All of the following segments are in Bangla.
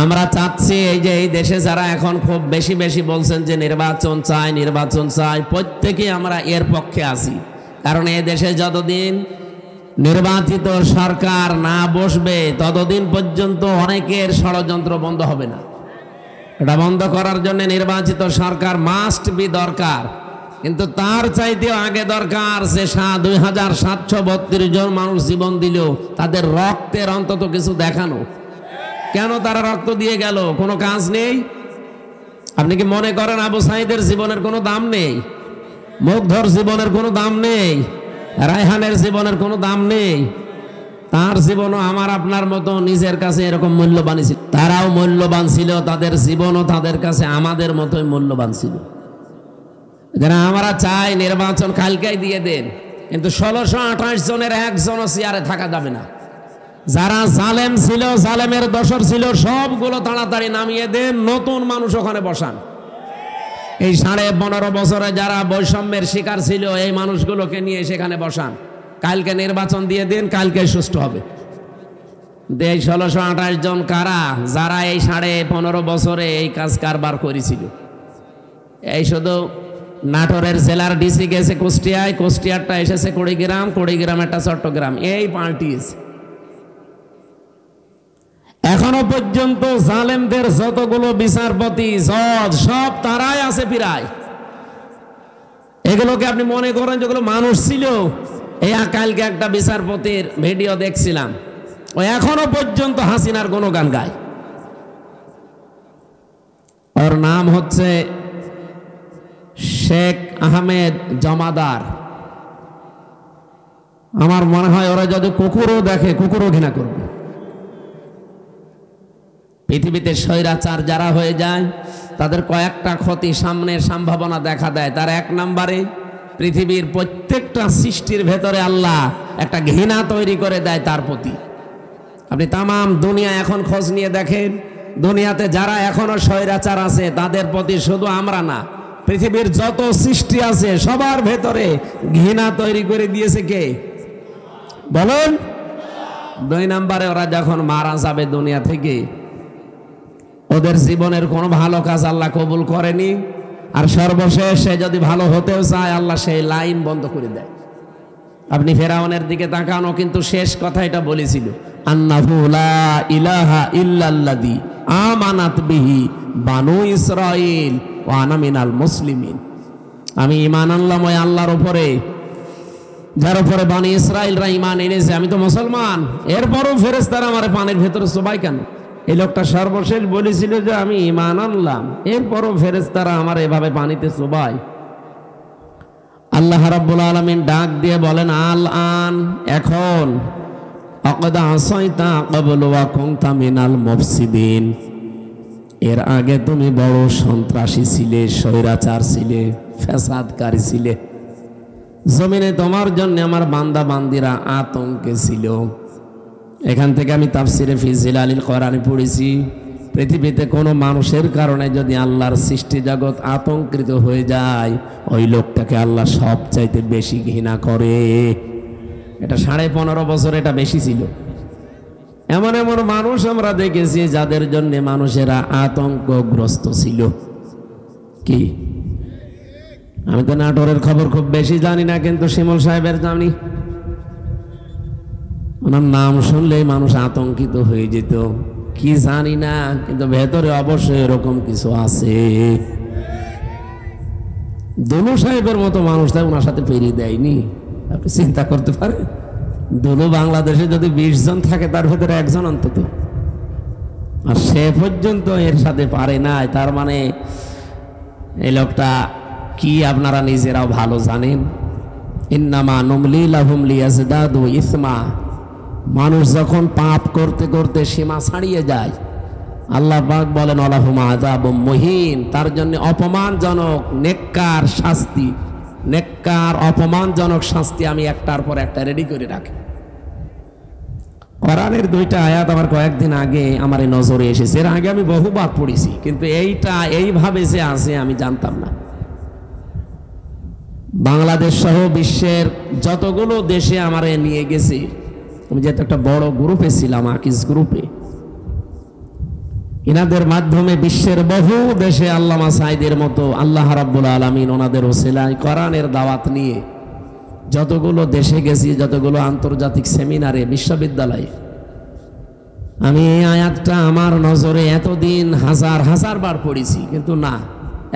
আমরা চাচ্ছি এই যে এই দেশে যারা এখন খুব বেশি বেশি বলছেন যে নির্বাচন চাই, প্রত্যেকেই আমরা এর পক্ষে আছি। কারণ এই দেশে যতদিন নির্বাচিত সরকার না বসবে ততদিন পর্যন্ত অনেকের ষড়যন্ত্র বন্ধ হবে না। এটা বন্ধ করার জন্য নির্বাচিত সরকার মাস্ট বি দরকার, কিন্তু তার চাইতেও আগে দরকার যে 2732 জন মানুষ জীবন দিল, তাদের রক্তের অন্তত কিছু দেখানো। কেন তারা রক্ত দিয়ে গেল? কোনো কাজ নেই? আপনি কি মনে করেন আবু সাঈদের জীবনের কোনো দাম নেই? মুগ্ধর জীবনের কোনো দাম নেই? রায়হানের জীবনের কোনো দাম নেই? তার জীবনও আমার আপনার মতো নিজের কাছে এরকম মূল্যবান ছিল। তারাও মূল্যবান ছিল, তাদের জীবনও তাদের কাছে আমাদের মতোই মূল্যবান ছিল। যারা আমরা চাই নির্বাচন কালকেই দিয়ে দেন, কিন্তু 1628 জনের একজনও চেয়ারে থাকা যাবে না। যারা জালেম ছিল, জালেমের দোসর ছিল, সবগুলো তাড়াতাড়ি নামিয়ে দেন, নতুন মানুষ ওখানে বসান। এই 15.5 বছরে যারা বৈষম্যের শিকার ছিল এই মানুষগুলোকে নিয়ে সেখানে বসান। কালকে নির্বাচন দিয়ে দিন, কালকে সুষ্ঠু হবে। এই 1628 জন কারা? যারা এই 15.5 বছরে এই কাজ কারবার করেছিল। এই শুধু নাটোরের জেলার ডিসি গেছে কুষ্টিয়ায়, কুষ্টিয়ারটা এসেছে কুড়িগ্রাম, কুড়িগ্রামেরটা চট্টগ্রাম, এই পাল্টিয়েছে। এখনো পর্যন্ত জালেমদের যতগুলো বিচারপতি, জজ, সব তারাই আছে প্রায়। এগুলোকে আপনি মনে করেন যেগুলো মানুষ ছিল? এই কালকে একটা বিচারপতির ভিডিও দেখছিলাম, ও এখনো পর্যন্ত হাসিনার গুণগান গায়। ওর নাম হচ্ছে শেখ আহমেদ জমাদার। আমার মনে হয় ওরা যদি কুকুরও দেখে, কুকুরও ঘৃণা করবে। পৃথিবীতে স্বৈরাচার যারা হয়ে যায় তাদের কয়েকটা ক্ষতি সামনের সম্ভাবনা দেখা দেয়। তার এক নম্বরে পৃথিবীর প্রত্যেকটা সৃষ্টির ভেতরে আল্লাহ একটা ঘৃণা তৈরি করে দেয় তার প্রতি। আপনি তামাম দুনিয়া এখন খোঁজ নিয়ে দেখেন, দুনিয়াতে যারা এখনো স্বৈরাচার আছে তাদের প্রতি শুধু আমরা না, পৃথিবীর যত সৃষ্টি আছে সবার ভেতরে ঘৃণা তৈরি করে দিয়েছে কে? বলুন। 2 নম্বরে ওরা যখন মারা যাবে দুনিয়া থেকে, ওদের জীবনের কোনো ভালো কাজ আল্লাহ কবুল করেনি, আর সর্বশেষ সে যদি ভালো হতেও চায় আল্লাহ সেই লাইন বন্ধ করে দেয়। আপনি ফেরাউনের দিকে তাকানো, কিন্তু শেষ কথা এটা বলেছিল, আন্নাহু লা ইলাহা ইল্লাল্লাযী আমানাত বিহি বানু ইসরাঈল ওয়া আনা মিনাল মুসলিমিন। আমি ঈমান আনলাম ওই আল্লাহর উপরে যার উপরে বানি ইসরাঈলরা ঈমান এনেছে, আমি তো মুসলমান। এরপরও ফেরেশতারা আমার পানির ভেতরে চোবাই কেন? এই লোকটা সর্বশেষ বলেছিল যে আমি ঈমান আনলাম, এরপরও ফেরেশতারা আমার এভাবে পানিতে চোবায়। আল্লাহ রাব্বুল আলামিন ডাক দিয়ে বলেন, আল আন, এখন, আকাদ আসাইতা ক্বাবলু ওয়া কুনতা মিনাল মুফসিদিন, এর আগে তুমি বড় সন্ত্রাসী ছিলে, স্বৈরাচার ছিলে, ফ্যাসাদকারী ছিলে। জমিনে তোমার জন্য আমার বান্দা বান্দিরা আতঙ্কে ছিল। এখান থেকে আমি তাফসিরে ফি জিলালিল কোরআনে পড়েছি, পৃথিবীতে কোনো মানুষের কারণে যদি আল্লাহর সৃষ্টি জগৎ আতঙ্কিত হয়ে যায়, ওই লোকটাকে আল্লাহ সবচাইতে বেশি ঘৃণা করে। এটা 15.5 বছর এটা বেশি ছিল। এমন এমন মানুষ আমরা দেখেছি যাদের জন্য মানুষেরা আতঙ্কগ্রস্ত ছিল। কি? আমি তো নাটোরের খবর খুব বেশি জানি না, কিন্তু শিমুল সাহেবের জানি। ওনার নাম শুনলেই মানুষ আতঙ্কিত হয়ে যেত। কি জানি না, কিন্তু ভেতরে অবশ্যই এরকম কিছু আছে। দুলু সাহেবের মতো মানুষ তাই ওনার সাথে পেরিয়ে দেয়নি। আপনি চিন্তা করতে পারেন, দুলু বাংলাদেশে যদি 20 জন থাকে তার ভেতরে একজন অন্তত, আর সে পর্যন্ত এর সাথে পারে নাই। তার মানে এই লোকটা কি আপনারা নিজেরাও ভালো জানেন। ইন্নামা নুমলি লাহুম লিয়াজদাদু ইসমা। মানুষ যখন পাপ করতে করতে সীমা ছাড়িয়ে যায়, আল্লাহ পাক বলেন ওয়ালাহুম আযাবুম মুহিন, তার জন্য অপমানজনক নেককার শাস্তি, নেককার অপমানজনক শাস্তি আমি একটার পর একটা রেডি করে রাখি। কোরআনের 2টা আয়াত আমার কয়েকদিন আগে আমার এই নজরে এসেছে। এর আগে আমি বহুবার পড়েছি, কিন্তু এইটা এইভাবে যে আছে আমি জানতাম না। বাংলাদেশ সহ বিশ্বের যতগুলো দেশে আমারে নিয়ে গেছে, আমি যেহেতু একটা বড় গ্রুপে ছিলাম, আকিস গ্রুপে, ইনাদের মাধ্যমে বিশ্বের বহু দেশে আল্লামা সাঈদের মতো আল্লাহ রাব্বুল আলামিন ওনাদের ওসিলায় কোরআনের দাওয়াত নিয়ে যতগুলো দেশে গেছি, যতগুলো আন্তর্জাতিক সেমিনারে, বিশ্ববিদ্যালয়ে, আমি এই আয়াতটা আমার নজরে এতদিন হাজার হাজার বার পড়েছি, কিন্তু না,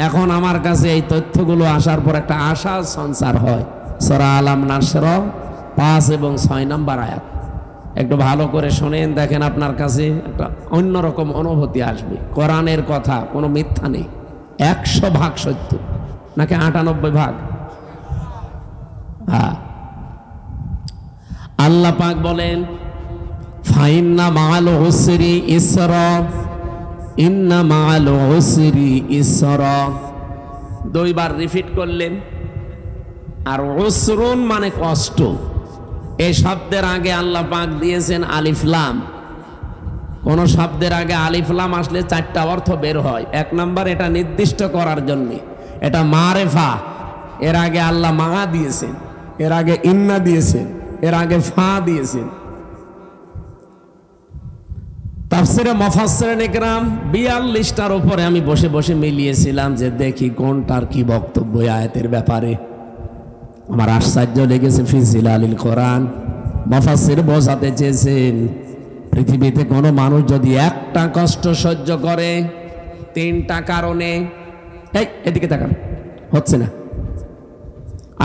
এখন আমার কাছে এই তথ্যগুলো আসার পর একটা আশা সঞ্চার হয়। সূরা আলাম নাসর 5 এবং 6 নম্বর আয়াত একটু ভালো করে শোনেন, দেখেন আপনার কাছে একটা অন্যরকম অনুভূতি আসবে। কোরআনের কথা কোনো মিথ্যা নেই, 100% সত্য, নাকি 98%? হ্যাঁ, আল্লাহ পাক বলেন ফাইন্না মাআল উসরি ইসরা, ইন্না মাআল উসরি ইসরা, 2 বার রিপিট করলেন। আর উসরুন মানে কষ্ট, এই শব্দের আগে আল্লাহ পাক দিয়েছেন আলিফ লাম। কোন শব্দের আগে আলিফ লাম আসলে 4টা অর্থ বের হয়। 1 নাম্বার, এটা নির্দিষ্ট করার জন্য, এটা মারেফা, এর আগে আল্লাহ মা দিয়েছেন, এর আগে ইন্না দিয়েছেন, এর আগে ফা দিয়েছেন। তাফসিরে মুফাসসিরিন ইকরাম 42টার উপরে আমি বসে বসে মিলিয়েছিলাম যে দেখি কোনটার কি বক্তব্য আয়াতের ব্যাপারে। আমার আশ্চর্য লেগেছে, ফি জিলালিল কোরআন মুফাসসির বোঝাতে চেয়েছেন পৃথিবীতে কোনো মানুষ যদি একটা কষ্ট সহ্য করে 3টা কারণে, এই এদিকে তাকান, হচ্ছে না,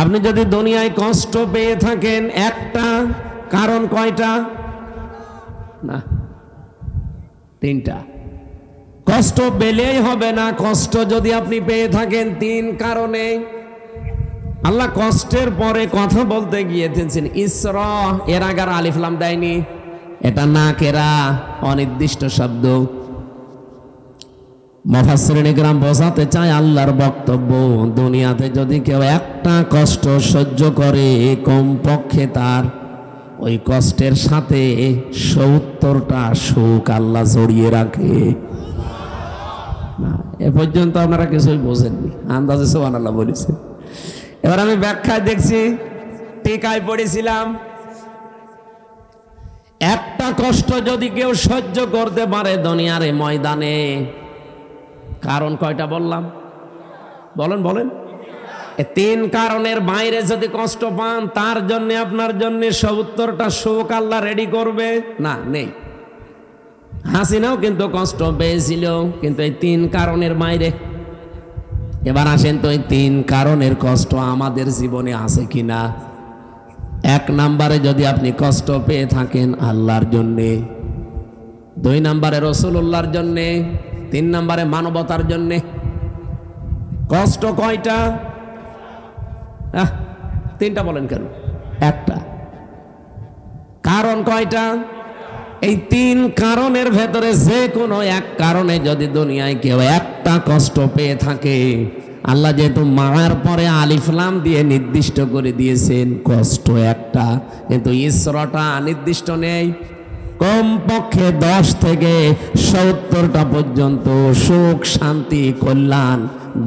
আপনি যদি দুনিয়ায় কষ্ট পেয়ে থাকেন একটা কারণ, কয়টা? না, 3টা। কষ্ট পেলেই হবে না, কষ্ট যদি আপনি পেয়ে থাকেন 3 কারণে। আল্লাহ কষ্টের পরে কথা বলতে গিয়েছেন ইসরা, এর আগে আলিফ লাম দেয়নি, এটা নাকেরা, অনির্দিষ্ট শব্দ। মুফাসসিরিন ইকরাম বোঝাতে চায় আল্লাহর বক্তব্য, দুনিয়াতে যদি কেউ একটা কষ্ট সহ্য করে কমপক্ষে তার ওই কষ্টের সাথে 70টা সুখ আল্লাহ জড়িয়ে রাখে। না, এ পর্যন্ত আপনারা কিছুই বোঝেননি, আন্দাজে সুবহানাল্লাহ বলেছে। এবার আমি ব্যাখ্যায় দেখছি, টিকায় পড়েছিলাম, একটা কষ্ট যদি কেউ সহ্য করতে পারে দুনিয়ার এই ময়দানে, কারণ কয়টা বললাম? বলেন বলেন। 3 কারণের বাইরে যদি কষ্ট পান, তার জন্য আপনার জন্য 70টা সুখ আল্লাহ রেডি করবে না? নেই। হাসিনাও কিন্তু কষ্ট পেয়েছিল, কিন্তু এই 3 কারণের বাইরে। এবার আসেন তো, এই 3 কারণের কষ্ট আমাদের জীবনে আছে কিনা? 1 নাম্বারে যদি আপনি কষ্ট পেয়ে থাকেন আল্লাহর জন্যে, 2 নাম্বারে রাসূলুল্লাহর জন্যে, 3 নাম্বারে মানবতার জন্যে। কষ্ট কয়টা? 3টা বলেন কেন? 1টা। কারণ কয়টা? এই 3 কারণের ভেতরে যে কোনো 1 কারণে যদি দুনিয়ায় কেউ একটা কষ্ট পেয়ে থাকে, আল্লাহ যেহেতু মার পরে আলিফ লাম দিয়ে নির্দিষ্ট করে দিয়েছেন কষ্ট একটা, কিন্তু ইসরাটা নির্দিষ্ট নেই। কমপক্ষে 10 থেকে 70টা পর্যন্ত সুখ, শান্তি, কল্যাণ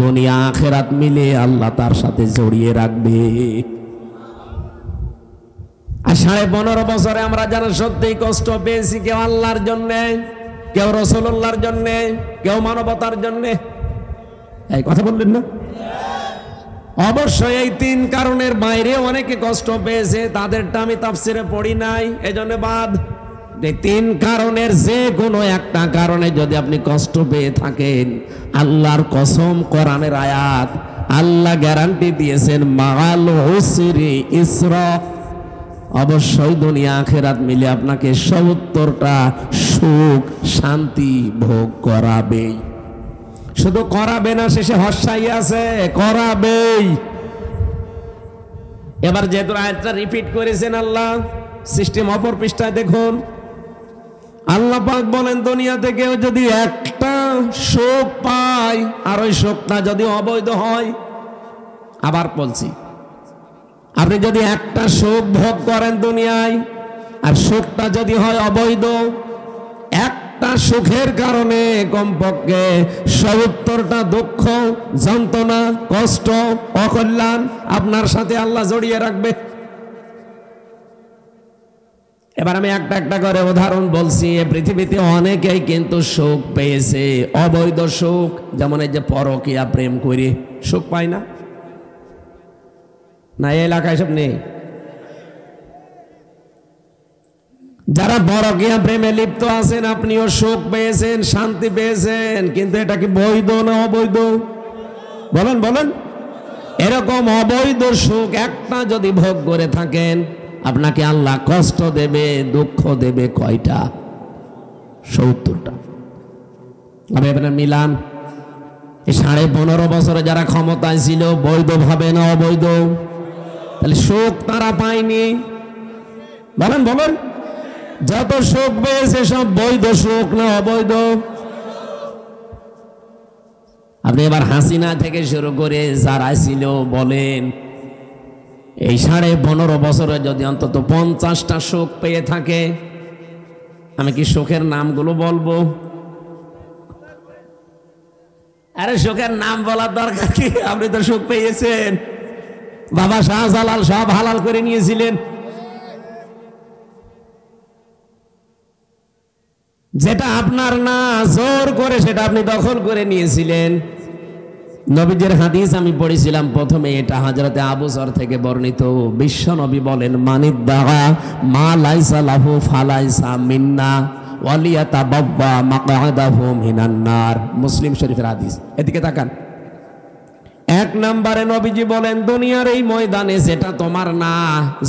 দুনিয়া আখিরাত মিলে আল্লাহ তার সাথে জড়িয়ে রাখবে। আর 15.5 বছরে আমরা যারা সত্যিই কষ্ট পেয়েছি, কেউ আল্লাহর জন্যে, কেউ রাসূলুল্লাহর জন্যে, কেউ মানবতার জন্যে। এই কথা বললেন না? অবশ্যই এই 3 কারণের বাইরে অনেকে কষ্ট পেয়েছে, তাদেরটা আমি তাফসিরে পড়ি নাই, এজন্য বাদ। এই 3 কারণের যে কোনো একটা কারণে যদি আপনি কষ্ট পেয়ে থাকেন, আল্লাহর কসম, কোরআনের আয়াত, আল্লাহ গ্যারান্টি দিয়েছেন মাআল উসরি ইসরা, অবশ্যই দুনিয়া আখিরাত মিলে আপনাকে 70টা সুখ, শান্তি ভোগ করাবেই। শুধু করাবে না, শেষে হর্ষাই আছে, করাবেই। এবার যেহেতু আয়াতটা রিপিট করেছেন আল্লাহ, সিস্টেম অপর পৃষ্ঠায় দেখুন, আল্লাহ পাক বলেন দুনিয়াতে কেউ যদি একটা সুখ পায় আর ওই সুখটা যদি অবৈধ হয়, আবার বলছি, আপনি যদি একটা সুখ ভোগ করেন দুনিয়ায় আর সুখটা যদি হয় অবৈধ, একটা সুখের কারণে কমপক্ষে 70টা দুঃখ, যন্ত্রণা, কষ্ট, অকল্যাণ আপনার সাথে আল্লাহ জড়িয়ে রাখবে। এবার আমি একটা একটা করে উদাহরণ বলছি। পৃথিবীতে অনেকেই কিন্তু সুখ পেয়েছে, অবৈধ সুখ, যেমন এই যে পরকীয়া প্রেম করে সুখ পায় না, না এই এলাকায় সব নেই? যারা পরকীয়া প্রেমে লিপ্ত আছেন, আপনিও সুখ পেয়েছেন, শান্তি পেয়েছেন, কিন্তু এটা কি বৈধ না অবৈধ? বলেন বলেন। এরকম অবৈধ সুখ একটা যদি ভোগ করে থাকেন, আপনাকে আল্লাহ কষ্ট দেবে, দুঃখ দেবে কয়টা? 70টা। আমি আপনার মিলান, এই 15.5 বছরে যারা ক্ষমতায় ছিল, বৈধভাবে না অবৈধ? তাহলে সুখ তারা পায়নি? বলেন বলেন। যত সুখ পেয়েছে সব বৈধ সুখ না অবৈধ? আপনি এবার হাসিনা থেকে শুরু করে যারা ছিল বলেন, এই 15.5 বছরে যদি অন্তত 50টা সুখ পেয়ে থাকে, আমি কি সুখের নামগুলো বলবো? আরে সুখের নাম বলার দরকার কি? আপনি তো সুখ পেয়েছেন। বাবা শাহজালাল সব হালাল করে নিয়েছিলেন। যেটা আপনার না, জোর করে সেটা আপনি দখল করে নিয়েছিলেন। নবীজির হাদিস আমি পড়েছিলাম প্রথমে, এটা হযরতে আবু যর থেকে বর্ণিত। বিশ্ব নবী বলেন, মানিদ্দাআ মা লাইসা লাহু ফালাইসা মিন্না ওয়ালিয়াতাবাব্বা মাকআদাহু মিনান নার। মুসলিম শরীফের হাদিস। এদিকে তাকান। 1 নম্বরে নবীজি বলেন, দুনিয়ার এই ময়দানে যেটা তোমার না,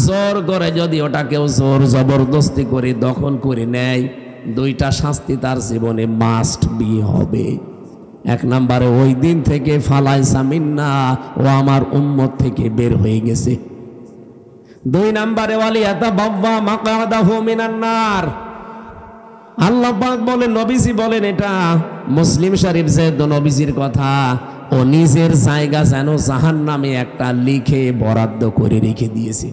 জোর করে যদি ওটা কেউ জোর জবরদস্তি করে দখল করে নেয়, 2টা শাস্তি তার জীবনে মাস্ট বি হবে। 1 নম্বরে ওই দিন থেকে ফালাইসা মিন্না, ও আমার উম্মত থেকে বের হয়ে গেছে। 2 নম্বরে ওয়ালিয়াতাবাব্বা মাকআদাহু মিনান নার। আল্লাহ পাক বলেন, নবীজি বলেন, এটা মুসলিম শরীফ যেহেতু নবীজির কথা, ও নিজের জায়গা যেন জাহান্নামে একটা লিখে বরাদ্দ করে রেখে দিয়েছে।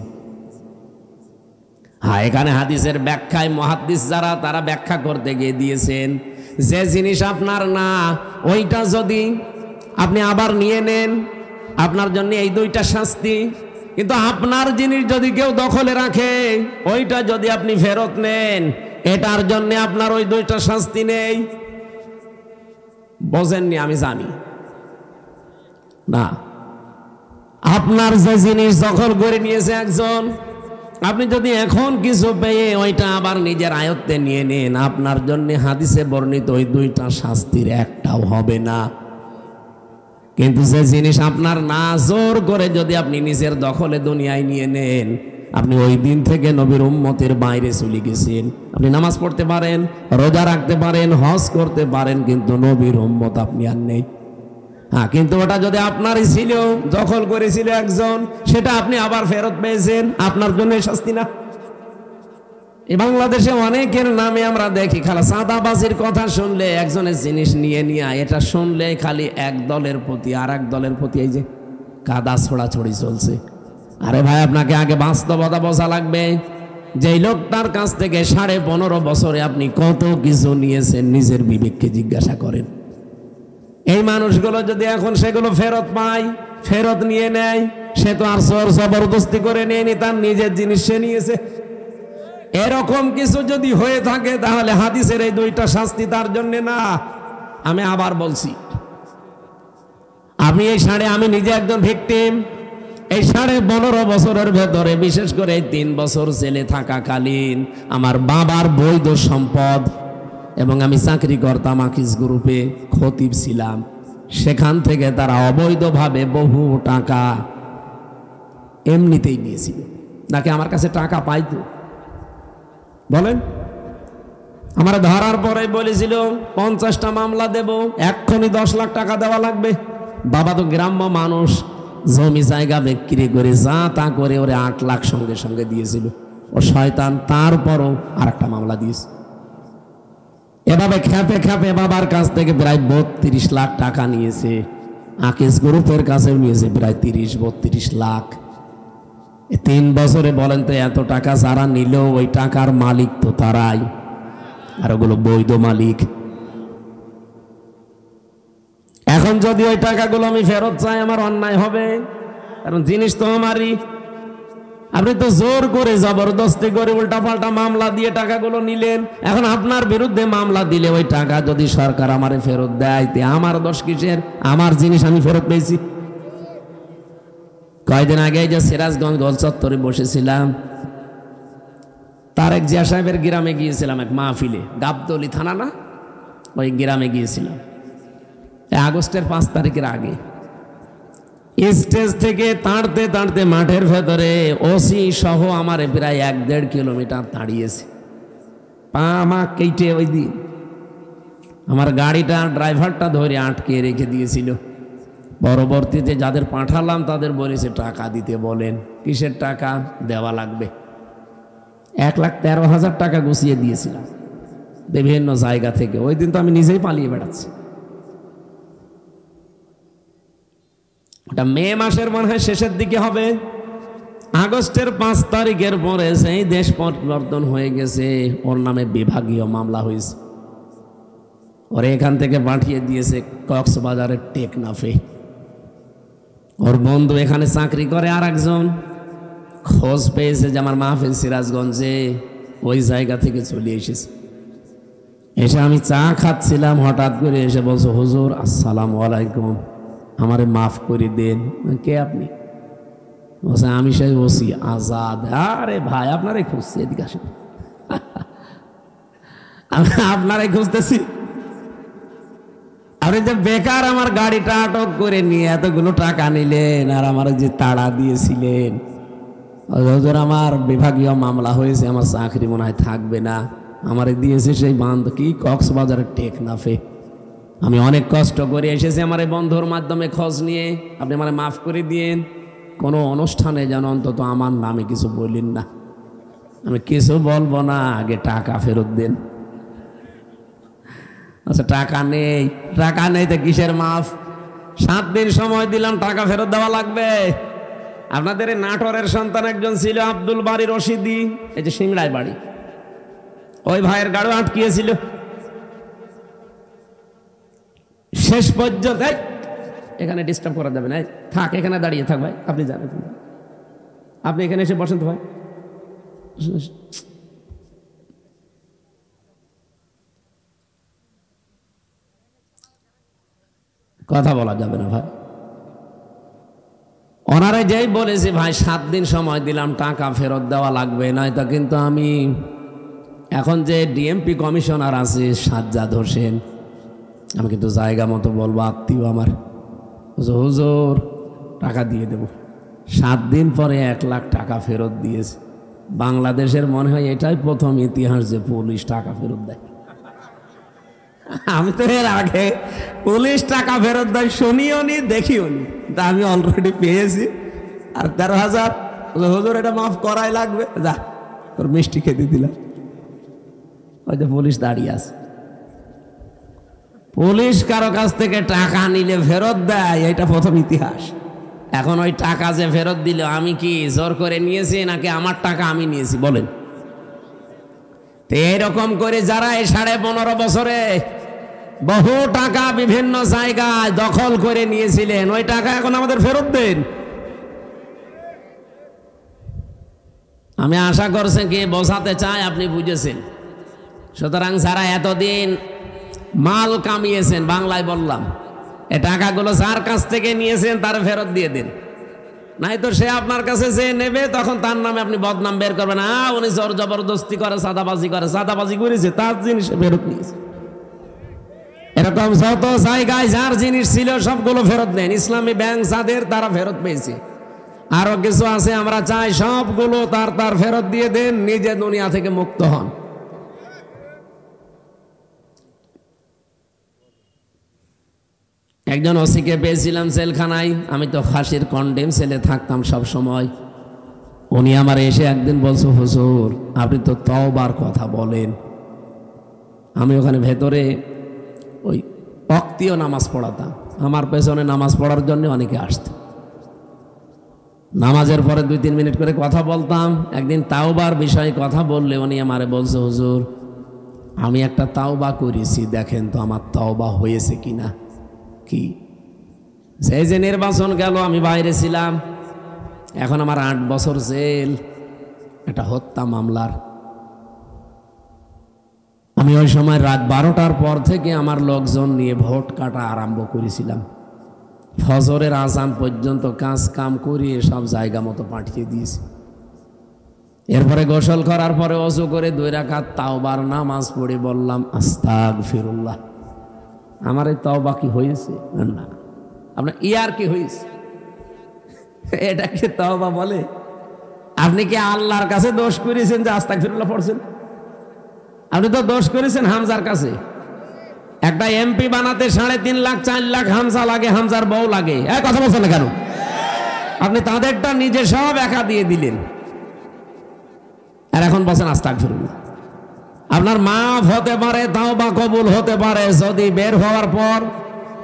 হ্যাঁ, এখানে হাদিসের ব্যাখ্যায় মুহাদ্দিস যারা, তারা ব্যাখ্যা করতে গিয়ে দিয়েছেন, যে জিনিস আপনার না, ওইটা যদি আপনি আবার নিয়ে নেন, আপনার জন্য এই 2টা শাস্তি। কিন্তু আপনার জিনিস যদি কেউ দখলে রাখে, ওইটা যদি আপনি ফেরত নেন, এটার জন্য আপনার ওই 2টা শাস্তি নেই। বোঝেননি? আমি জানি না। আপনার যে জিনিস দখল করে নিয়েছে একজন, আপনি যদি এখন কিছু পেয়ে ওইটা আবার নিজের আয়ত্তে নিয়ে নেন, আপনার জন্য হাদিসে বর্ণিত ওই 2টা শাস্তির একটাও হবে না। কিন্তু যে জিনিস আপনার না, জোর করে যদি আপনি নিজের দখলে দুনিয়ায় নিয়ে নেন, আপনি ওই দিন থেকে নবীর উম্মতের বাইরে চলে গেছেন। আপনি নামাজ পড়তে পারেন, রোজা রাখতে পারেন, হজ করতে পারেন, কিন্তু নবীর উম্মত আপনি আর নেই। হ্যাঁ, কিন্তু ওটা যদি আপনারই ছিল, দখল করেছিল একজন, সেটা আপনি আবার ফেরত পেয়েছেন, আপনার জন্য শাস্তি না? এই বাংলাদেশে অনেকের নামে আমরা দেখি, খালি চাঁদাবাজির কথা শুনলে, একজনের জিনিস নিয়ে নিয়ে, এটা শুনলে খালি এক দলের প্রতি আর এক দলের প্রতি এই যে কাদা ছোড়াছড়ি চলছে। আরে ভাই, আপনাকে আগে বাস্তবতা বোঝা লাগবে। যেই লোকটার কাছ থেকে 15.5 বছরে আপনি কত কিছু নিয়েছেন, নিজের বিবেককে জিজ্ঞাসা করেন। এই মানুষগুলো যদি এখন সেগুলো ফেরত পায়, ফেরত নিয়ে নেয়, সে তো আর জোর জবরদস্তি করে নেয়নি, তার নিজের জিনিস সে নিয়েছে। এরকম কিছু যদি হয়ে থাকে, তাহলে হাদিসের এই 2টা শাস্তি তার জন্য না। আমি আবার বলছি, আমি নিজে একজন ভিকটিম। এই 15.5 বছরের ভেতরে, বিশেষ করে 3 বছর জেলে থাকাকালীন, আমার বাবার বৈধ সম্পদ, এবং আমি চাকরি করতাম আকিস গ্রুপে, খতিব ছিলাম, সেখান থেকে তারা অবৈধভাবে বহু টাকা এমনিতেই নিয়েছিল। নাকি আমার কাছে টাকা পাইতো? বলেন। আমার ধরার পরে বলেছিল 50টা মামলা দেব, এক্ষুনি 10 লাখ টাকা দেওয়া লাগবে। বাবা তো গ্রাম্য মানুষ, জমি জায়গা বিক্রি করে যা তা করে ওরে 8 লাখ সঙ্গে সঙ্গে দিয়েছিল। ও শয়তান, তারপরও আরেকটা মামলা দিয়েছে। এভাবে খেপে খেপে বাবার কাছ থেকে প্রায় 32 লাখ টাকা নিয়েছে। আকিস গ্রুপের কাছে নিয়েছে প্রায় 30-32 লাখ। 3 বছরে বলেন তো, এত টাকা যারা নিল, ওই টাকার মালিক তো তারাই, আর ওগুলো বৈধ মালিক। এখন যদি ওই টাকাগুলো আমি ফেরত চাই, আমার অন্যায় হবে, কারণ জিনিস তো আমারই। আপনি তো জোর করে জবরদস্তি করে উল্টাপাল্টা মামলা দিয়ে টাকাগুলো নিলেন। এখন আপনার বিরুদ্ধে মামলা দিলে ওই টাকা যদি সরকার আমারে ফেরত দেয়, তে আমার দোষ কিসের? আমার জিনিস আমি ফেরত পেয়েছি। কয়েকদিন আগে যে সিরাজগঞ্জ গোল চত্বরে বসেছিলাম, তারেক জিয়া সাহেবের গ্রামে গিয়েছিলাম এক মাহফিলে, গাবতলী থানা না, ওই গ্রামে গিয়েছিলাম আগস্টের 5 তারিখের আগে। স্টেজ থেকে তাড়তে তাড়তে মাঠের ভেতরে ওসি সহ আমার প্রায় 1-1.5 কিলোমিটার তাড়িয়েছে, পা মা কেটে। ওই দিন আমার গাড়িটা ড্রাইভারটা ধরে আটকে রেখে দিয়েছিল। পরবর্তীতে যাদের পাঠালাম তাদের বলেছে টাকা দিতে বলেন। কিসের টাকা? দেওয়া লাগবে। 1,13,000 টাকা গুছিয়ে দিয়েছিলাম বিভিন্ন জায়গা থেকে। ওই দিন তো আমি নিজেই পালিয়ে বেড়াচ্ছি। ওটা মে মাসের মনে হয় শেষের দিকে হবে। আগস্টের 5 তারিখের পরে সেই দেশ পরিবর্তন হয়ে গেছে, ওর নামে বিভাগীয় মামলা হয়েছে। ওরে এখান থেকে পাঠিয়ে দিয়েছে কক্সবাজারের টেকনাফে। ওর বন্ধু এখানে চাকরি করে, আর একজন খোঁজ পেয়েছে যে আমার মাহফিল সিরাজগঞ্জে, ওই জায়গা থেকে চলে এসেছে। এসে আমি চা খাচ্ছিলাম, হঠাৎ করে এসে বলছো, হুজুর আসসালামু আলাইকুম, আমারে মাফ করে দেন। কে আপনি? বলছে আমি সেই ওসি আজাদ। আরে ভাই আপনারাই খুঁজছি, এদিকে আসেন। আপনারাই খুঁজতেছি। আপনি যে বেকার আমার গাড়িটা আটক করে নিয়ে এতগুলো টাকা নিলেন, আর আমার যে তাড়া দিয়েছিলেন, হুজুর আমার বিভাগীয় মামলা হয়েছে, আমার চাকরি মনে হয় থাকবে না, আমারে দিয়েছে সেই বান্ধ কি কক্সবাজারের টেকনাফে। আমি অনেক কষ্ট করে এসেছি আমার এই বন্ধুর মাধ্যমে খোঁজ নিয়ে, আপনি আমারে মাফ করে দিয়েন। কোনো অনুষ্ঠানে যেন অন্তত আমার নামে কিছু বললেন না। আমি কিছু বলবো না, আগে টাকা ফেরত দেন। আচ্ছা টাকা নেই, টাকা নেই তো কিসের মাফ? 7 দিন সময় দিলাম, টাকা ফেরত দেওয়া লাগবে। আপনাদের এই নাটোরের সন্তান একজন ছিল আব্দুল বারী রশিদি, এই যে সিংড়ায় বাড়ি, ওই ভাইয়ের গাড়ি আটকিয়েছিল। শেষ পর্যন্ত এখানে ডিস্টার্ব করা যাবে না, থাক এখানে দাঁড়িয়ে থাক ভাই, আপনি জানেন, আপনি এখানে এসে বসেন তো ভাই। কথা বলা যাবে না ভাই। ওনারা যেই বলেছে ভাই 7 দিন সময় দিলাম, টাকা ফেরত দেওয়া লাগবে, নয়তো কিন্তু আমি এখন যে ডিএমপি কমিশনার আছে সাজ্জাদ হোসেন, আমি কিন্তু জায়গা মতো বলবো, আত্মীয় আমার, হুজুর টাকা দিয়ে দেব। 7 দিন পরে 1 লাখ টাকা ফেরত দিয়েছে। বাংলাদেশের মনে হয় এটাই প্রথম ইতিহাস যে পুলিশ টাকা ফেরত দেয়। আমি তো এর আগে পুলিশ টাকা ফেরত দেয় শুনিও নি, দেখিও নি, তা আমি অলরেডি পেয়েছি। আর 13,000 হুজুর এটা মাফ করাই লাগবে, যা তোর মিষ্টি খেতে দিলাম। ওই যে পুলিশ দাঁড়িয়ে আছে। পুলিশ কারো কাছ থেকে টাকা নিলে ফেরত দেয়, এটা প্রথম ইতিহাস। এখন ওই টাকা যে ফেরত দিল, আমি কি জোর করে নিয়েছি নাকি আমার টাকা আমি নিয়েছি বলেন? তো এরকম করে যারা এই 15.5 বছরে বহু টাকা বিভিন্ন জায়গায় দখল করে নিয়েছিলেন, ওই টাকা এখন আমাদের ফেরত দেন। আমি আশা করছি কি বোঝাতে চাই আপনি বুঝেছেন। সুতরাং যারা এতদিন মাল কামিয়েছেন, বাংলায় বললাম, এ টাকাগুলো যার কাছ থেকে নিয়েছেন তার ফেরত দিয়ে দিন, নাই তো সে আপনার কাছে যে নেবে তখন তার নামে আপনি বদনাম বের করবেন। উনি জোর জবরদস্তি করে, সাদাবাজি করে, সাদাবাজি করেছে, তার জিনিস ফেরত নিয়েছে। এরকম যত জায়গায় যার জিনিস ছিল সবগুলো ফেরত নেন। ইসলামী ব্যাংক যাদের, তারা ফেরত পেয়েছে। আরো কিছু আছে, আমরা চাই সবগুলো তার ফেরত দিয়ে দেন, নিজে দুনিয়া থেকে মুক্ত হন। একজন ওসিকে পেয়েছিলাম জেলখানায়, আমি তো ফাঁসির কন্ডেম সেলে থাকতাম সব সময়। উনি আমার এসে একদিন বলছো, হুজুর আপনি তো তওবার কথা বলেন। আমি ওখানে ভেতরে ওই ওয়াক্তীয় নামাজ পড়াতাম, আমার পেছনে নামাজ পড়ার জন্য অনেকে আসতো। নামাজের পরে 2-3 মিনিট করে কথা বলতাম। একদিন তাওবার বিষয়ে কথা বললে উনি আমারে বলছে, হুজুর আমি একটা তাওবা করেছি, দেখেন তো আমার তাওবা হয়েছে কিনা। কি? সেই যে নির্বাচন গেল, আমি বাইরে ছিলাম, এখন আমার 8 বছর জেল, একটা হত্যা মামলার। আমি ওই সময় রাত 12টার পর থেকে আমার লোকজন নিয়ে ভোট কাটা আরম্ভ করেছিলাম। ফজরের আজান পর্যন্ত কাজ কাম করিয়ে সব জায়গা মতো পাঠিয়ে দিয়েছি। এরপরে গোসল করার পরে ওযু করে 2 রাকাত তাওবার নামাজ পড়ে বললাম আস্তাগফিরুল্লাহ। আমার এই তাওবা কি হয়েছে? না, আপনার ইয়ার কি হয়েছে? এটাকে তাওবা বলে? আপনি কি আল্লাহর কাছে দোষ করেছেন যে আস্তাগফিরুল্লাহ পড়ছেন? আপনি তো দোষ করেছেন হামজার কাছে। একটা এমপি বানাতে 3.5 লাখ 4 লাখ হামজা লাগে, হামজার বউ লাগে। কথা বলছেন না কেন? আপনি তাদেরটা নিজে সব একা দিয়ে দিলেন, আর এখন বলছেন আস্তাগফিরুল্লাহ। আপনার মাফ হতে পারে, তাওবা কবুল হতে পারে যদি বের হওয়ার পর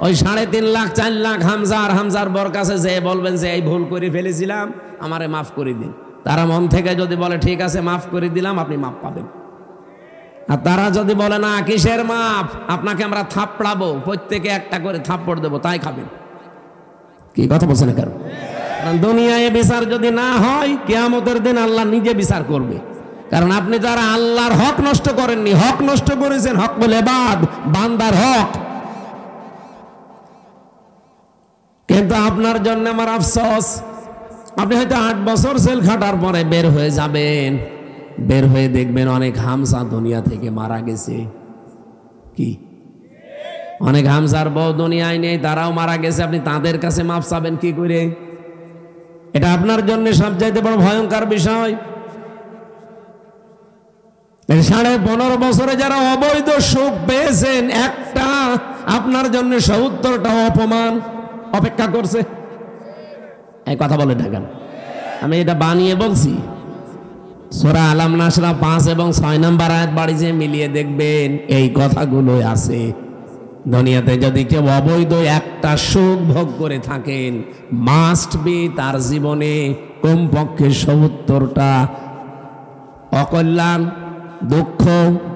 ওই 3.5 লাখ 4 লাখ হামজার বর কাছে যে বলবেন যে এই ভুল করে ফেলেছিলাম, আমারে মাফ করে দিন। তারা মন থেকে যদি বলে ঠিক আছে মাফ করে দিলাম, আপনি মাফ পাবেন। আর তারা যদি বলে না কিসের মাপ, আপনাকে আমরা থাপড়াবো, প্রত্যেকে একটা করে থাপ্পড় দেবো, তাই খাবেন। কি কথা বলছেন কেন? দুনিয়ায় বিচার যদি না হয়, কিয়ামতের দিন আল্লাহ নিজে বিচার করবে। কারণ আপনি যারা আল্লাহর হক নষ্ট করেননি, হক নষ্ট করেছেন, হক বলে বান্দার হক। কিন্তু আপনার জন্য আমার আফসোস, আপনি হয়তো 8 বছর জেল খাটার পরে বের হয়ে যাবেন, বের হয়ে দেখবেন অনেক হামজা দুনিয়া থেকে মারা গেছে। কি অনেক হামজার বউ দুনিয়ায় নেই, তারাও মারা গেছে। আপনি তাদের কাছে মাফ চাবেন কি করে? এটা আপনার জন্য সবচাইতে বড় ভয়ঙ্কর বিষয়। 15.5 বছরে যারা অবৈধ সুখ পেয়েছেন, একটা আপনার জন্য 70টা অপমান অপেক্ষা করছে। এই কথা বলে থাকেন, আমি এটা বানিয়ে বলছি। সূরা আলাম নাসরা 5 এবং 6 নম্বর আয়াত বাড়ি যে মিলিয়ে দেখবেন এই কথাগুলো আছে। দুনিয়াতে যদি কেউ অবৈধ একটা সুখ ভোগ করে থাকেন, মাস্ট বি তার জীবনে কমপক্ষে 70টা অকল্যাণ, দুঃখ,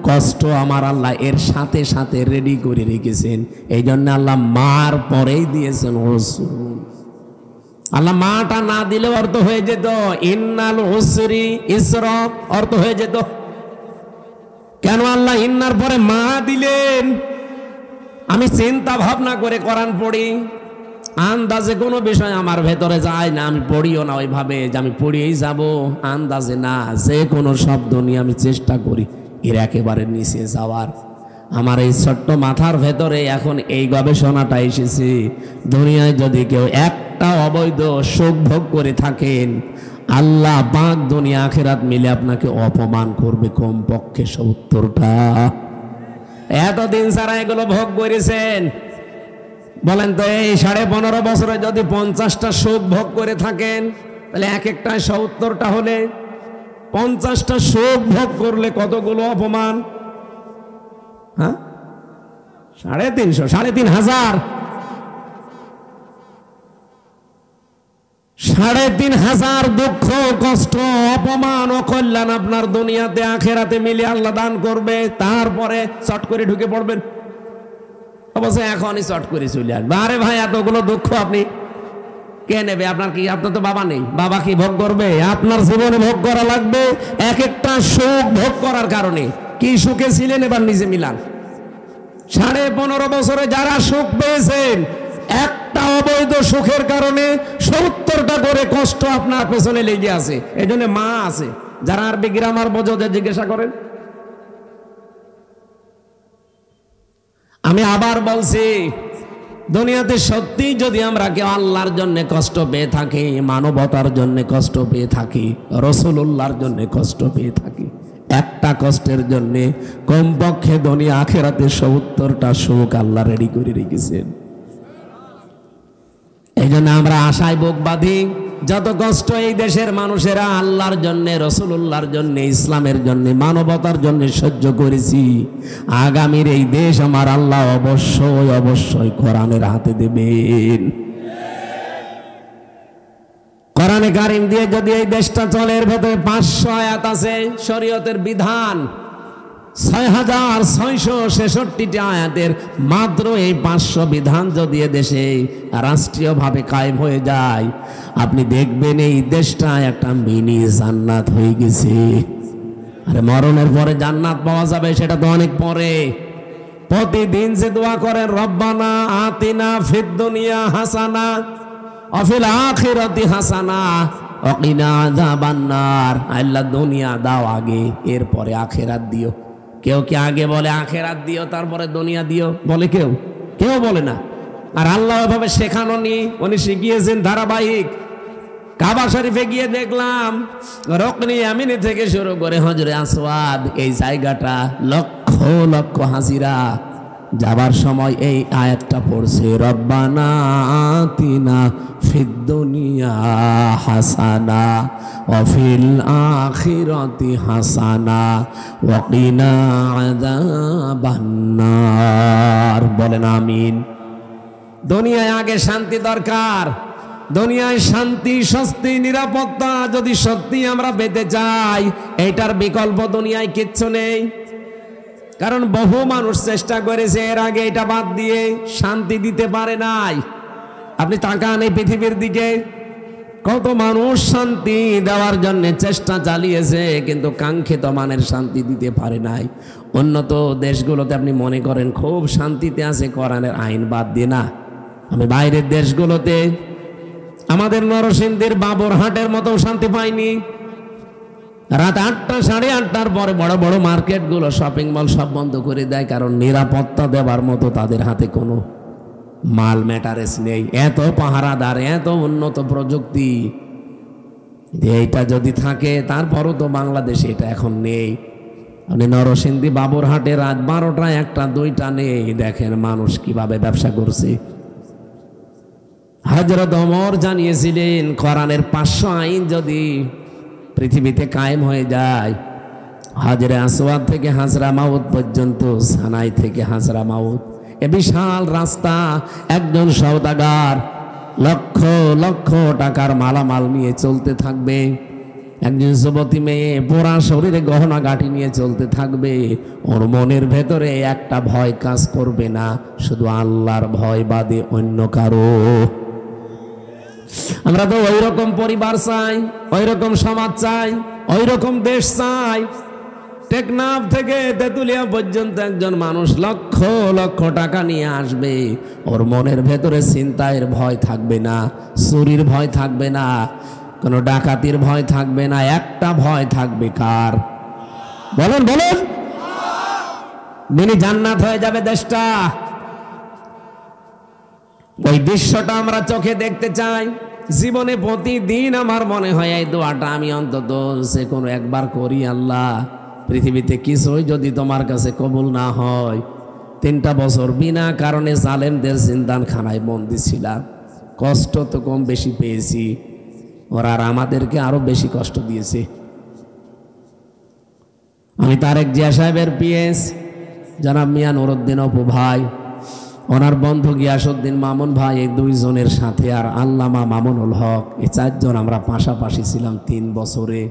কষ্ট আমার আল্লাহ এর সাথে সাথে রেডি করে রেখেছেন। এই জন্য আল্লাহ মার পরেই দিয়েছেন উসরুন। আল্লাহ মাটা না দিলে অর্থ হয়ে যেত ইন্নাল উসরি ইসরা, অর্থ হয়ে যেত। কেন আল্লাহ ইন্নার পরে মা দিলেন? আমি চিন্তা ভাবনা করে কোরআন পড়ি, আন্দাজে কোনো বিষয় আমার ভেতরে যায় না, আমি পড়িও না ওইভাবে যে আমি পড়িয়েই যাব, আন্দাজে না, যে কোনো শব্দ নিয়ে আমি চেষ্টা করি এর একেবারে নিচে যাওয়ার। আমার এই ছোট্ট মাথার ভেতরে এখন এই গবেষণাটা এসেছে, দুনিয়ায় যদি কেউ একটা অবৈধ সুখ ভোগ করে থাকেন, আল্লাহ পাক দুনিয়া আখিরাত মিলে আপনাকে অপমান করবে কমপক্ষে 70টা। এতদিন সারা এগুলো ভোগ করেছেন, বলেন তো এই 15.5 বছরে যদি 50টা সুখ ভোগ করে থাকেন, তাহলে এক একটা 70টা হলে 50টা সুখ ভোগ করলে কতগুলো অপমান? হ্যাঁ, 350, 3,500, 3,500 দুঃখ, কষ্ট, অপমান, অকল্যাণ আপনার দুনিয়াতে আখেরাতে মিলে আল্লাহ দান করবে। তারপরে চট করে ঢুকে পড়বেন, অবশ্যই এখনই চট করে চলে আসবে। আরে ভাই, এতগুলো দুঃখ আপনি কে নেবে? আপনার কি, আপনার তো বাবা নেই, বাবা কি ভোগ করবে? আপনার জীবনে ভোগ করা লাগবে। এক একটা সুখ ভোগ করার কারণে কি সুখে ছিলেন এবার নিজে মিলান। 15.5 বছরে যারা সুখ পেয়েছেন, একটা অবৈধ সুখের কারণে 70টা করে কষ্ট আপনার পেছনে লেগে আছে। এই জন্য মা আছে, যারা আরবি গ্রামার বোঝো জিজ্ঞাসা করেন। আমি আবার বলছি, দুনিয়াতে সত্যি যদি আমরা কেউ আল্লাহর জন্য কষ্ট পেয়ে থাকি, মানবতার জন্য কষ্ট পেয়ে থাকি, রাসূলুল্লাহর জন্য কষ্ট পেয়ে থাকি, একটা কষ্টের জন্য কমপক্ষে দুনিয়া আখিরাতে 70টা সুখ আল্লাহ রেডি করে রেখেছেন। এই জন্য আমরা আশায় বুক বাঁধি, যত কষ্ট এই দেশের মানুষেরা আল্লাহর জন্য, রাসূলুল্লাহর জন্য, ইসলামের জন্য, মানবতার জন্য সহ্য করেছি, আগামীর এই দেশ আমার আল্লাহ অবশ্যই অবশ্যই কোরআনের হাতে দেবেন। কোরআনে কারিম দিয়ে যদি এই দেশটা চলে, এর ভেতরে 500 আয়াত আছে শরীয়তের বিধান, 6666টি আয়াতের মাত্র এই 500 বিধান যদি দেশে রাষ্ট্রীয়ভাবে কায়েম হয়ে যায়, আপনি দেখবেন এই দেশটা একটা মিনি জান্নাত হয়ে গেছে। আরে মরণের পরে জান্নাত পাওয়া যাবে সেটা তো অনেক পরে। প্রতিদিন যে দোয়া করেন, রব্বানা আতিনা ফিদ দুনিয়া হাসানা ওয়া ফিল আখিরাতি হাসানা ওয়া কিনা আযাবান্নার, আল্লাহ দুনিয়া দাও আগে, এরপরে আখিরাত দিও। কেউ কি আগে বলে আখিরাত দিও তারপরে দুনিয়া দিও? বলে কেউ? কেউ বলে না। আর আল্লাহ এভাবে শেখানো নি, উনি শিখিয়েছেন ধারাবাহিক। কাবা শরীফে গিয়ে দেখলাম রকনি আমিনি থেকে শুরু করে হজরে আসওয়াদ, এই জায়গাটা লক্ষ লক্ষ হাজিরা যাবার সময় এই আয়াতটা পড়ছে, রব্বানা আতিনা ফিদ দুনিয়া হাসানা ওয়া ফিল আখিরাতি হাসানা ওয়া কিনা আযাবান্নার। বলেন আমিন। দুনিয়ায় আগে শান্তি দরকার। দুনিয়ায় শান্তি, স্বস্তি, নিরাপত্তা যদি সত্যি আমরা পেতে চাই, এটার বিকল্প দুনিয়ায় কিচ্ছু নেই। কারণ বহু মানুষ চেষ্টা করেছে এর আগে এটা বাদ দিয়ে, শান্তি দিতে পারে নাই। আপনি তাকান এই পৃথিবীর দিকে, কত মানুষ শান্তি দেওয়ার জন্য চেষ্টা চালিয়েছে, কিন্তু কাঙ্ক্ষিত মানের শান্তি দিতে পারে নাই। উন্নত দেশগুলোতে আপনি মনে করেন খুব শান্তিতে আছে, কোরআনের আইন বাদ দিয়ে না। আমি বাইরের দেশগুলোতে আমাদের নরসিংদীর বাবরহাটের মতো শান্তি পাইনি। রাত 8টা, 8:30টার পরে বড় বড় মার্কেটগুলো, শপিং মল সব বন্ধ করে দেয়, কারণ নিরাপত্তা দেওয়ার মতো তাদের হাতে কোনো মাল ম্যাটারেস নেই। এত পাহারাদার, এত উন্নত প্রযুক্তি, এইটা যদি থাকে, তারপরও তো বাংলাদেশে এটা এখন নেই। আপনি নরসিংদী বাবরহাটে রাত 12টা, 1টা, 2টা নেই, দেখেন মানুষ কিভাবে ব্যবসা করছে। হযরত ওমর জানিয়েছিলেন কোরআনের 500 আইন যদি পৃথিবীতে কায়েম হয়ে যায়, হাজরে আসওয়াদ থেকে হাজরা মাউত পর্যন্ত, সানাই থেকে হাজরা মাউত, এ বিশাল রাস্তা, একজন সওদাগার লক্ষ লক্ষ টাকার মালামাল নিয়ে চলতে থাকবে। একজন যুবতী মেয়ে পোড়া শরীরে গহনা গাঁটি নিয়ে চলতে থাকবে। ওর মনের ভেতরে একটা ভয় কাজ করবে না, শুধু আল্লাহর ভয় বাদে অন্য কারো। আমরা তো ওই রকম পরিবার চাই, ওই রকম সমাজ চাই, ওই রকম দেশ চাই। টেকনাফ থেকে তেতুলিয়া পর্যন্ত একজন মানুষ লক্ষ লক্ষ টাকা নিয়ে আসবে, ওর মনের ভেতরে ছিনতাইয়ের ভয় থাকবে না, চুরির ভয় থাকবে না, কোনো ডাকাতির ভয় থাকবে না। একটা ভয় থাকবে, কার? বলেন বলেন। মিনি জান্নাত হয়ে যাবে দেশটা। ওই দৃশ্যটা আমরা চোখে দেখতে চাই। জীবনে প্রতিদিন আমার মনে হয় এই দোয়াটা আমি অন্তত সে কোনো একবার করি, আল্লাহ পৃথিবীতে কিছুই যদি তোমার কাছে কবুল না হয়, 3টা বছর বিনা কারণে জালেমদের জিন্দানখানায় বন্দী ছিলাম, কষ্ট তো কম বেশি পেয়েছি, ওরা আর আমাদেরকে আরো বেশি কষ্ট দিয়েছে। আমি তারেক জিয়া সাহেবের পিএস জনাব মিয়া নুরউদ্দিন অপু ভাই, ওনার বন্ধু গিয়াসউদ্দিন মামুন ভাই, এই 2 জনের সাথে আর আল্লামা মামুনুল হক, এই 4 জন আমরা পাশাপাশি ছিলাম 3 বছরে।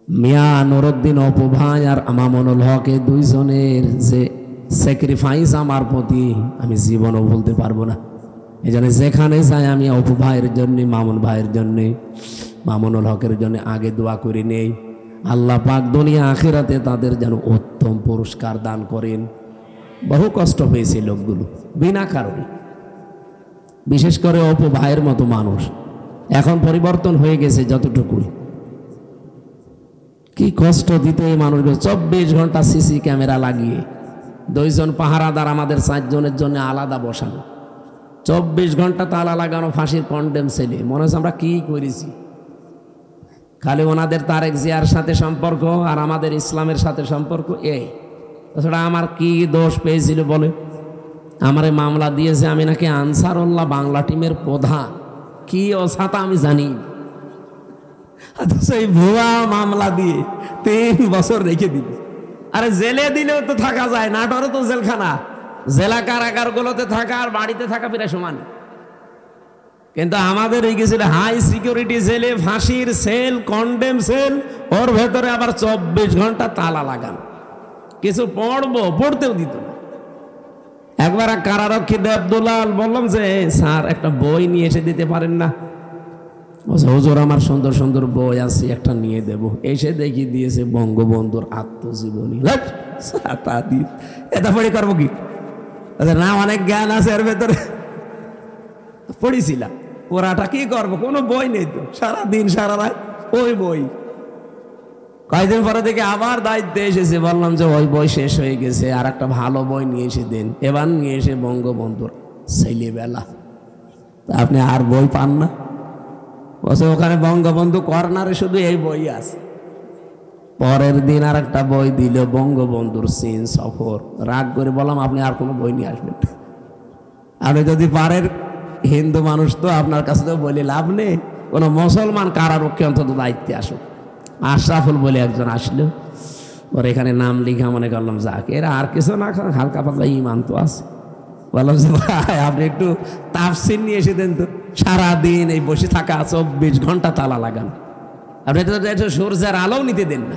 মিয়া নুরউদ্দিন অপু ভাই আর মামুনুল হক, এই 2 জনের যে স্যাক্রিফাইস আমার প্রতি আমি জীবনও ভুলতে পারবো না। এই জন্য যেখানে যাই আমি অপু ভাইয়ের জন্য, মামুন ভাইয়ের জন্য, মামুনুল হকের জন্য আগে দোয়া করে নেই, আল্লাহ পাক দুনিয়া আখিরাতে তাদের যেন উত্তম পুরস্কার দান করেন। বহু কষ্ট পেয়েছে লোকগুলো বিনা কারণে, বিশেষ করে অপু ভাইয়ের মতো মানুষ। এখন পরিবর্তন হয়ে গেছে যতটুকুই, কি কষ্ট দিতে এই মানুষগুলো। 24 ঘন্টা সিসি ক্যামেরা লাগিয়ে, 2 জন পাহারাদার আমাদের 4 জনের জন্য আলাদা বসানো, 24 ঘন্টা তালা লাগানো, ফাঁসির কন্ডেম ছেলে। মনে হচ্ছে আমরা কি করেছি। খালি ওনাদের তারেক জিয়ার সাথে সম্পর্ক আর আমাদের ইসলামের সাথে সম্পর্ক, এই তাছাড়া আমার কি দোষ পেয়েছিল বলে? আমার মামলা দিয়েছে আমি নাকি আনসারুল্লাহ বাংলা টিমের প্রধান, কি অসাতা আমি জানি। সেই ভুয়া মামলা দিয়ে 3 বছর রেখে দিল। আরে জেলে দিলেও তো থাকা যায়, নাটোরে তো জেলখানা, জেলা কারাগারগুলোতে থাকা আর বাড়িতে থাকা প্রায় সমান। কিন্তু আমাদের এই গেছিল হাই সিকিউরিটি জেলে, ফাঁসির সেল, কন্ডেম সেল, ওর ভেতরে আবার 24 ঘন্টা তালা লাগানো। কিছু পড়বো, পড়তেও দিত না। একবার এক কারারক্ষী দেবদুলাল বললাম যে স্যার একটা বই নিয়ে এসে দিতে পারেন না? হুজুর আমার সুন্দর সুন্দর বই আছে, একটা নিয়ে দেব। এসে দেখি দিয়েছে বঙ্গবন্ধুর আত্মজীবনী। এটা পড়ি করবো কি? না, অনেক জ্ঞান আছে এর ভেতরে। পড়েছিলাম, ওরাটা কি করবো, কোনো বই নেই তো, সারাদিন সারা রাত ওই বই। কয়েকদিন পরে থেকে আবার দায়িত্বে এসেছে, বললাম যে ওই বই শেষ হয়ে গেছে, আর একটা ভালো বই নিয়ে এসে দেন। এবার নিয়ে এসে বঙ্গবন্ধুর ছেলেবেলা। আপনি আর বই পান না? বলছে ওখানে বঙ্গবন্ধু কর্নারে শুধু এই বই আছে। পরের দিন আর একটা বই দিল, বঙ্গবন্ধুর চীন সফর। রাগ করে বললাম আপনি আর কোনো বই নিয়ে আসবেন না। আপনি যদি পারেন, হিন্দু মানুষ তো, আপনার কাছে তো বলে লাভ নেই, কোনো মুসলমান কারারক্ষী অন্তত দায়িত্বে আসুক। আশরাফুল বলে একজন আসলো, ওর এখানে নাম লিখা, মনে করলাম যাক, এরা আর কিছু না, হালকা পাতলা ইমান তো আছে। বললাম যে ভাই আপনি একটু তাফসির নিয়ে এসে দেন তো। সারাদিন এই বসে থাকা, 24 ঘন্টা তালা লাগান, আপনি তো সূর্যের আলো নিতে দেন না।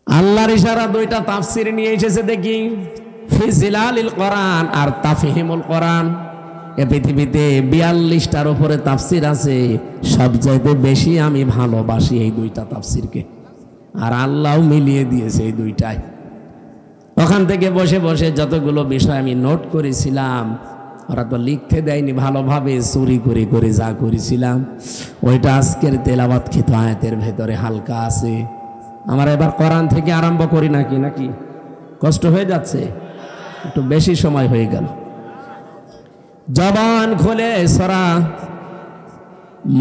আল্লাহর ইশারা দুইটা তাফসির নিয়ে এসেছে দেখি, ফিজিলালিল কোরআন আর তাফহিমুল কোরআন। এ পৃথিবীতে 42টার উপরে তাফসির আছে, সবচাইতে বেশি আমি ভালোবাসি এই দুইটা তাফসিরকে, আর আল্লাহও মিলিয়ে দিয়েছে এই দুইটাই। ওখান থেকে বসে বসে যতগুলো বিষয় আমি নোট করেছিলাম, ওরা তো লিখতে দেয়নি, ভালোভাবে চুরি করে করে যা করেছিলাম ওইটা আজকের তেলাওয়াতকৃত আয়াতের ভেতরে হালকা আছে। আমার এবার কোরআন থেকে আরম্ভ করি নাকি কষ্ট হয়ে যাচ্ছে, একটু বেশি সময় হয়ে গেল। জবান খুলে সূরা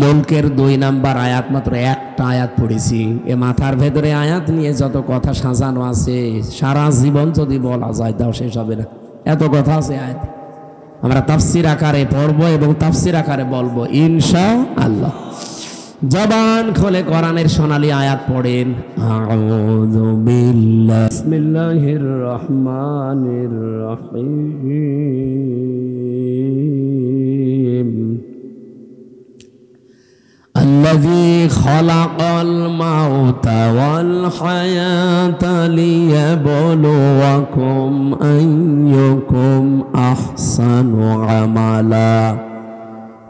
মুলকের 2 নাম্বার আয়াত, মাত্র একটা আয়াত পড়েছি। এ মাথার ভেতরে আয়াত নিয়ে যত কথা সাজানো আছে, সারা জীবন যদি বলা যায় তাও শেষ হবে না, এত কথা আছে আয়াত। আমরা তাফসির আকারে পড়বো এবং তাফসির আকারে বলবো ইনশাআল্লাহ। জবান খুলে কোরআনের সোনালী আয়াত পড়েন। আউযু বিল্লাহি বিসমিল্লাহির রহমানির রহিম। الذي خلق الموت والحياة ليبلوكم أيكم أحسن عملا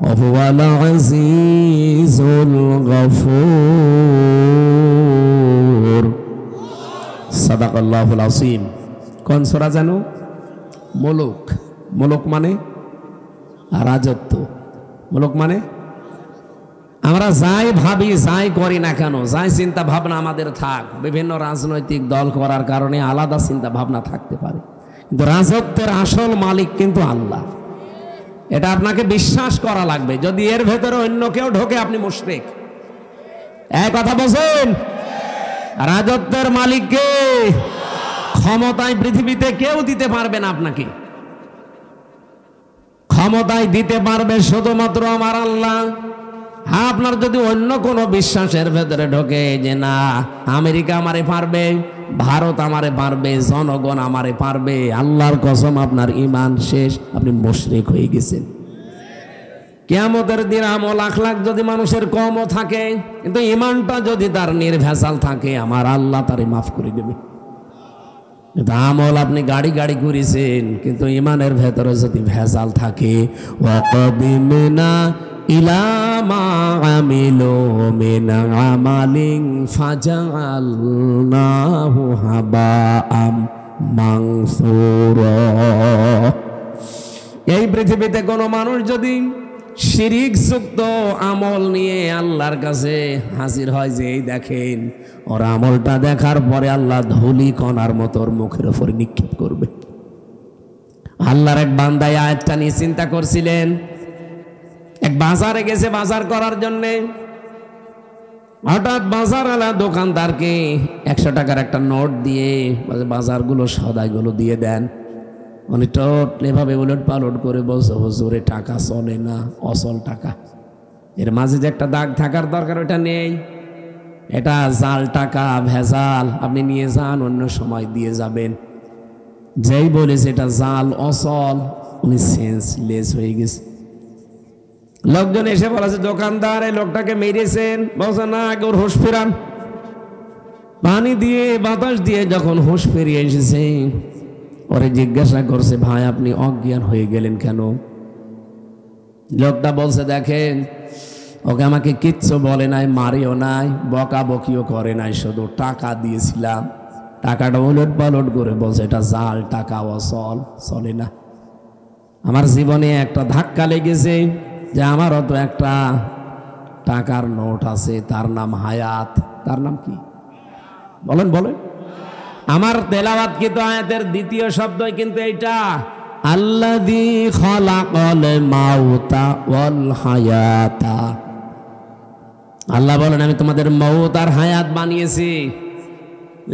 وهو العزيز الغفور صدق الله العظيم। কোন সূরা জানো? মুলুক। মুলুক মানে রাজত্ব, মুলুক মানে আমরা যাই ভাবি, যাই করি না কেন, যাই চিন্তা ভাবনা আমাদের থাক, বিভিন্ন রাজনৈতিক দল করার কারণে আলাদা চিন্তা ভাবনা থাকতে পারে, কিন্তু রাজত্বের আসল মালিক কিন্তু আল্লাহ। এটা আপনাকে বিশ্বাস করা লাগবে। যদি এর ভেতরে অন্য কেউ ঢোকে আপনি মুশরিক। এক কথা বলছেন, রাজত্বের মালিককে ক্ষমতায় পৃথিবীতে কেউ দিতে পারবে না। আপনাকে ক্ষমতায় দিতে পারবে শুধুমাত্র আমার আল্লাহ। হ্যাঁ, আপনার যদি অন্য কোনো বিশ্বাসের ভেতরে ঢোকে যে না আমেরিকা আমারে পারবে, ভারত আমারে পারবে, জনগণ আমারে পারবে, আল্লাহর কসম আপনার ঈমান শেষ, আপনি মুশরিক হয়ে গেছেন। কিয়ামতের দিন আমল আখলাক যদি মানুষের কমও থাকে, কিন্তু ঈমানটা যদি তার নির্ভেজাল থাকে, আমার আল্লাহ তারে মাফ করে দেবে। আমল আপনি গাড়ি গাড়ি করেছেন, কিন্তু ঈমানের ভেতরে যদি ভেজাল থাকে, ওয়াকাদিমনা ইলা মা আমিলু মিন আমালিন ফাজআলনাহু হাবাআম মানসুরা। এই পৃথিবীতে কোনো মানুষ যদি শিরিক যুক্ত আমল নিয়ে আল্লাহর কাছে হাজির হয়, যে এই দেখেন, ওর আমলটা দেখার পরে আল্লাহ ধুলি কণার মতো ওর মুখের উপর নিক্ষেপ করবে। আল্লাহর এক বান্দা আয়াতটা নিয়ে চিন্তা করছিলেন। এক বাজারে গেছে বাজার করার জন্যে, হঠাৎ বাজারওয়ালা দোকানদারকে 100 টাকার একটা নোট দিয়ে বাজারগুলো সদাইগুলো দিয়ে দেন। উনি টোট এভাবে উলট পালট করে বলছে, হুজুরে টাকা চলে না, অচল টাকা, এর মাঝে যে একটা দাগ থাকার দরকার ওটা নেই, এটা জাল টাকা, ভেজাল, আপনি নিয়ে যান, অন্য সময় দিয়ে যাবেন। যেই বলেছে এটা জাল অচল, উনি সেন্সলেস হয়ে গেছে। লোকজন এসে বলেছে, দোকানদার এই লোকটাকে মেরেছেন। বলছে না, আগে ওর হুঁশ ফেরান। পানি দিয়ে বাতাস দিয়ে যখন হুঁশ ফিরিয়ে এসেছে, ওরে জিজ্ঞাসা করছে, ভাই আপনি অজ্ঞান হয়ে গেলেন কেন? লোকটা বলছে, দেখেন ওকে আমাকে কিচ্ছু বলে নাই, মারিও নাই, বকাবকিও করে নাই, শুধু টাকা দিয়েছিলাম। টাকাটা উলট পালট করে বলছে এটা জাল টাকা, অচল, চলে না। আমার জীবনে একটা ধাক্কা লেগেছে যে আমারও তো একটা টাকার নোট আছে, তার নাম হায়াত। তার নাম কি বলেন বলেন? আমার তেলাওয়াত কিন্তু আয়াতের দ্বিতীয় শব্দই কিন্তু এইটা, আল্লাযী খালাকাল মাউতা ওয়াল হায়াতা। আল্লাহ বলেন আমি তোমাদের মউত আর হায়াত বানিয়েছি।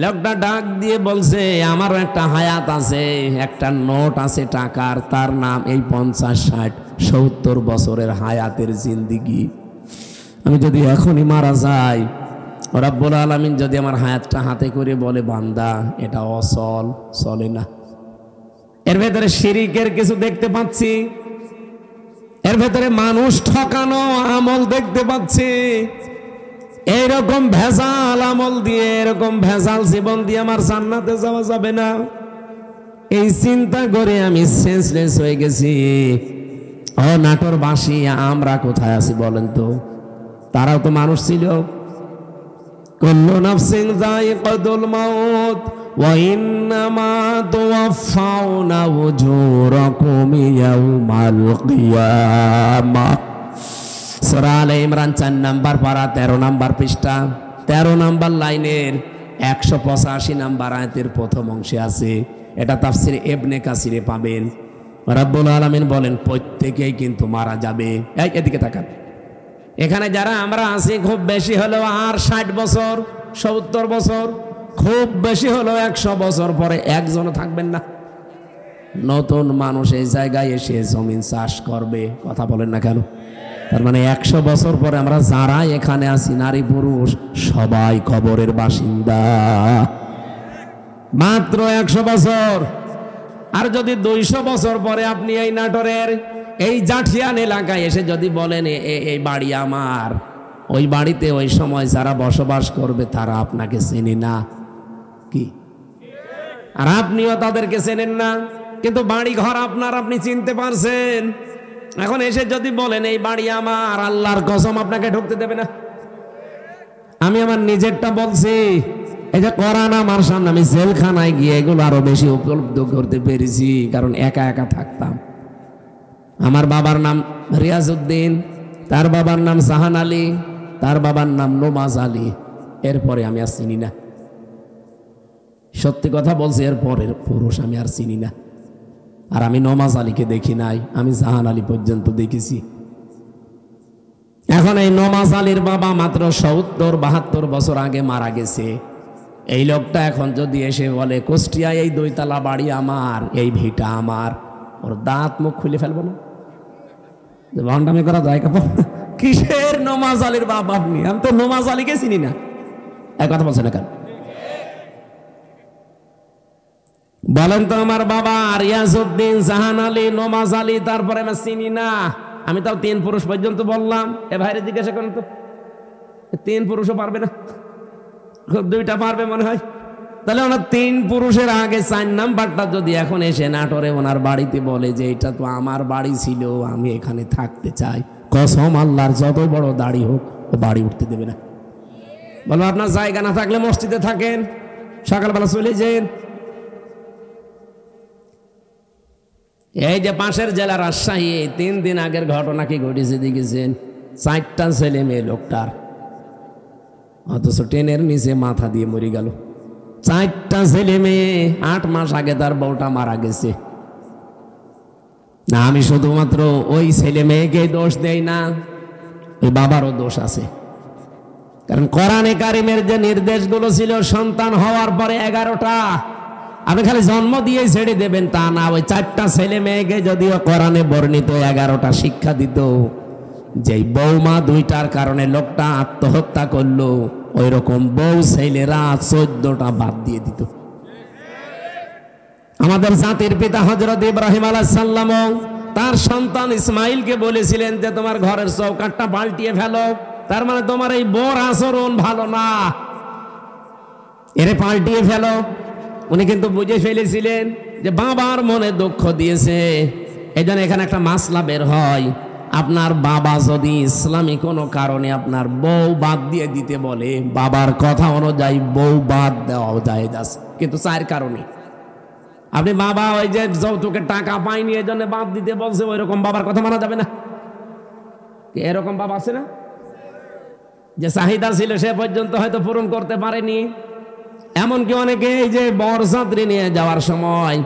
লোকটা ডাক দিয়ে বলছে আমারও একটা হায়াত আছে, একটা নোট আছে টাকার, তার নাম এই 50, 60, 70 বছরের হায়াতের জিন্দিগি। আমি যদি এখনই মারা যাই, রব্বুল আলামিন যদি আমার হায়াতটা হাতে করে বলে বান্দা এটা অচল, চলে না। এর ভেতরে শিরিকের কিছু দেখতে পাচ্ছি, এর ভেতরে মানুষ ঠকানো আমল দেখতে পাচ্ছি। এইরকম ভেজাল আমল দিয়ে, এরকম ভেজাল জীবন দিয়ে আমার জান্নাতে যাওয়া যাবে না। এই চিন্তা করে আমি সেন্সলেস হয়ে গেছি। ও নাটোরবাসী, আমরা কোথায় আছি বলেন তো? তারাও তো মানুষ ছিল। কুল্লু নাফসিন যায়িকাতুল মাউত ওয়া ইন্নামা তুওয়াফাউনা উজুরাকুম ইয়াউমাল কিয়ামাহ। সূরা আলে ইমরান 4 নাম্বার পারা 13 নাম্বার পৃষ্ঠা 13 নাম্বার লাইনের 185 নাম্বার আয়াতের প্রথম অংশে আছে। এটা তাফসিরে ইবনে কাসিরে পাবেন। রব্বুল আলামিন বলেন প্রত্যেকেই কিন্তু মারা যাবে। এদিকে তাকান। এখানে যারা আমরা আছি খুব বেশি হলো আর 60 বছর, 70 বছর, খুব বেশি হলো 100 বছর পরে একজনও থাকবেন না। নতুন মানুষ এই জায়গায় এসে জমিন চাষ করবে। কথা বলেন না কেন? তার মানে 100 বছর পরে আমরা যারা এখানে আছি, নারী পুরুষ সবাই কবরের বাসিন্দা। মাত্র 100 বছর। আর যদি 200 বছর পরে আপনি এই নাটোরের এই জাঠিয়ান এলাকায় এসে যদি বলেন এই বাড়ি আমার, ওই বাড়িতে ওই সময় যারা বসবাস করবে তারা আপনাকে চেনে না, কি? আর আপনিও তাদেরকে চেনেন না, কিন্তু বাড়ি ঘর আপনার, আপনি চিনতে পারছেন। এখন এসে যদি বলেন এই বাড়ি আমার, আল্লাহর কসম আপনাকে ঢুকতে দেবে না। আমি আমার নিজেরটা বলছি, এই যে কোরআন আমার সামনে, আমি জেলখানায় গিয়ে এগুলো আরো বেশি উপলব্ধ করতে পেরেছি, কারণ একা একা থাকতাম। আমার বাবার নাম রিয়াজউদ্দিন, তার বাবার নাম জাহান আলী, তার বাবার নাম নমাজ আলী। এরপরে আমি আর চিনি না, সত্যি কথা বলছি, এরপরের পুরুষ আমি আর চিনি না। আর আমি নমাজ আলীকে দেখি নাই, আমি জাহান আলী পর্যন্ত দেখেছি। এখন এই নমাজ আলীর বাবা মাত্র 70-72 বছর আগে মারা গেছে। এই লোকটা এখন যদি এসে বলে কুষ্টিয়ায় এই 2 তলা বাড়ি আমার, এই ভিটা আমার, ওর দাঁত মুখ খুলে ফেলবো না? ভণ্ডামি করা যায় কাপড়? কিসের নমাজ আলীর বাবা আপনি? আমি তো নমাজ আলীকে চিনি না। এক কথা বলছেন না কেন? বলেন তো আমার বাবা রিয়াজউদ্দিন, জাহান আলী, নমাজ আলী, তারপরে আমি চিনি না। আমি তাও 3 পুরুষ পর্যন্ত বললাম। এ ভাইরে জিজ্ঞাসা করেন তো, 3 পুরুষও পারবে না? খুব 2টা পারবে মনে হয়। তাহলে ওনার 3 পুরুষের আগে 4 নাম্বারটা যদি এখন এসে নাটোরে ওনার বাড়িতে বলে যে এটা তো আমার বাড়ি ছিল, আমি এখানে থাকতে চাই, কসম আল্লাহর যত বড় দাড়ি হোক ও বাড়ি উঠতে দেবে না। বলবো আপনার জায়গা না থাকলে মসজিদে থাকেন, সকালবেলা চলে যান। এই যে পাশের জেলা রাজশাহী, 3 দিন আগের ঘটনা কি ঘটেছে দেখেছেন? 4টা ছেলে মেয়ে লোকটার, অথচ ট্রেনের নিচে মাথা দিয়ে মরে গেল। 4টা ছেলে মেয়ে, 8 মাস আগে তার বউটা মারা গেছে। না, আমি শুধুমাত্র ওই ছেলে মেয়েকে দোষ দেই না, ওই বাবারও দোষ আছে। কারণ কোরআনে কারিমের যে নির্দেশগুলো ছিল সন্তান হওয়ার পরে 11টা, আপনি খালি জন্ম দিয়ে ছেড়ে দেবেন তা না। ওই 4টা ছেলে মেয়েকে যদিও কোরআনে বর্ণিত 11টা শিক্ষা দিত, যেই বৌমা 2টার কারণে লোকটা আত্মহত্যা করলো, ওই রকম বউ ছেলেরা 14টা বাদ দিয়ে দিত। আমাদের জাতির পিতা হযরত ইব্রাহিম আলাইহিস সালাম তার সন্তান ইসমাইলকে বলেছিলেন যে তোমার ঘরের চৌকাঠটা পাল্টিয়ে ফেলো, তার মানে তোমার এই বউর আচরণ ভালো না। এরে পাল্টিয়ে ফেলো। উনি কিন্তু বুঝে ফেলেছিলেন যে বাবার মনে দুঃখ দিয়েছে, এই জন্য এখানে একটা মাসলা বের হয়। আপনার বাবা যদি ইসলামী কোনো কারণে আপনার বউ বাদ দিয়ে দিতে বলে, বাবার কথা অনুযায়ী বউ বাদ দেওয়া যায়, কিন্তু 4 কারণে। আপনি বাবা ওই যে যৌতুকের টাকা পাইনি এই জন্য বাদ দিতে বলছে, ওই রকম বাবার কথা মানা যাবে না। এরকম বাবা আছে না, যে চাহিদা ছিল সে পর্যন্ত হয়তো পূরণ করতে পারেনি। এমনকি অনেকে এই যে বরযাত্রী নিয়ে যাওয়ার সময়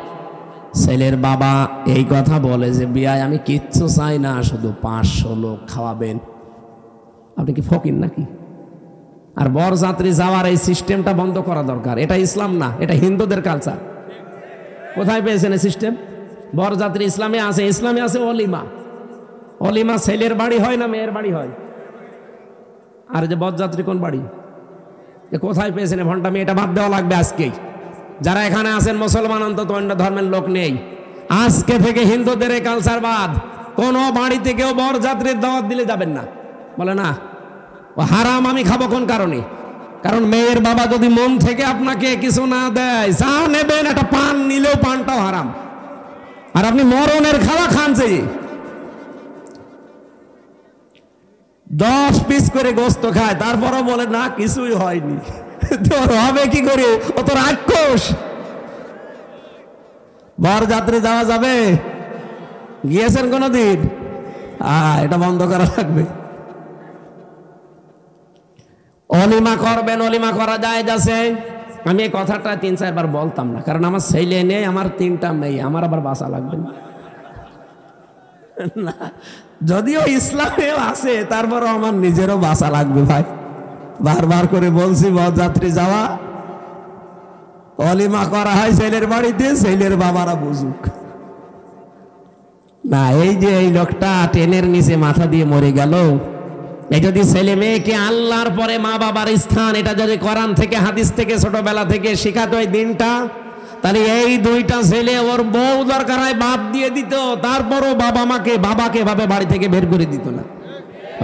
ছেলের বাবা এই কথা বলে যে বিয়ায় আমি কিচ্ছু চাই না, শুধু 500 লোক খাওয়াবেন। আপনি কি ফকির নাকি? আর বরযাত্রী যাওয়ার এই সিস্টেমটা বন্ধ করা দরকার। এটা ইসলাম না, এটা হিন্দুদের কালচার। কোথায় পেয়েছেন এই সিস্টেম? বরযাত্রী ইসলামে আছে, ইসলামে আছে অলিমা। অলিমা ছেলের বাড়ি হয় না মেয়ের বাড়ি হয়? আর যে বরযাত্রী কোন বাড়ি? কোথায় পেয়েছেন ভণ্ডামি? এটা বাদ দেওয়া লাগবে আজকেই। যারা এখানে আছেন মুসলমান, অন্তত অন্য ধর্মের লোক নেই, আজকে থেকে হিন্দুদের এই কালচার বাদ। কোন বাড়িতে কেউ বরযাত্রীর দাওয়াত দিলে যাবেন না। বলে না ও হারাম, আমি খাবো কোন কারণে? কারণ মেয়ের বাবা যদি মন থেকে আপনাকে কিছু না দেয়, যা নেবেন একটা পান নিলেও পানটাও হারাম। আর আপনি মরণের খাওয়া খান, যে 10 পিস করে গোস্ত খায়, তারপরও বলে না কিছুই হয়নি। তোর হবে কি করে? ও তো রাক্ষস। বরযাত্রী যাওয়া যাবে? গিয়েছেন কোনদিন? এটা বন্ধ করা লাগবে। অলিমা করবেন, অলিমা করা যায় যাচ্ছে। আমি এই কথাটা 3-4 বার বলতাম না, কারণ আমার ছেলে নেই, আমার 3টা মেয়ে, আমার আবার বাঁচা লাগবে না। যদিও ইসলামেও আছে, তারপরও আমার নিজেরও বাঁচা লাগবে ভাই। বারবার করে বলছি, বরযাত্রী যাওয়া, অলিমা করা হয় ছেলের বাড়িতে, ছেলের বাবারা বুঝুক না। এই যে এই লোকটা ট্রেনের নিচে মাথা দিয়ে মরে গেল, এই যদি ছেলে মেয়েকে আল্লাহর পরে মা বাবার স্থান, এটা যদি কোরআন থেকে হাদিস থেকে ছোটবেলা থেকে শেখাতো এই দিনটা, তাহলে এই 2টা ছেলে ওর বউ দরকার হয় বাদ দিয়ে দিত, তারপরও বাবাকে ভাবে বাড়ি থেকে বের করে দিত না।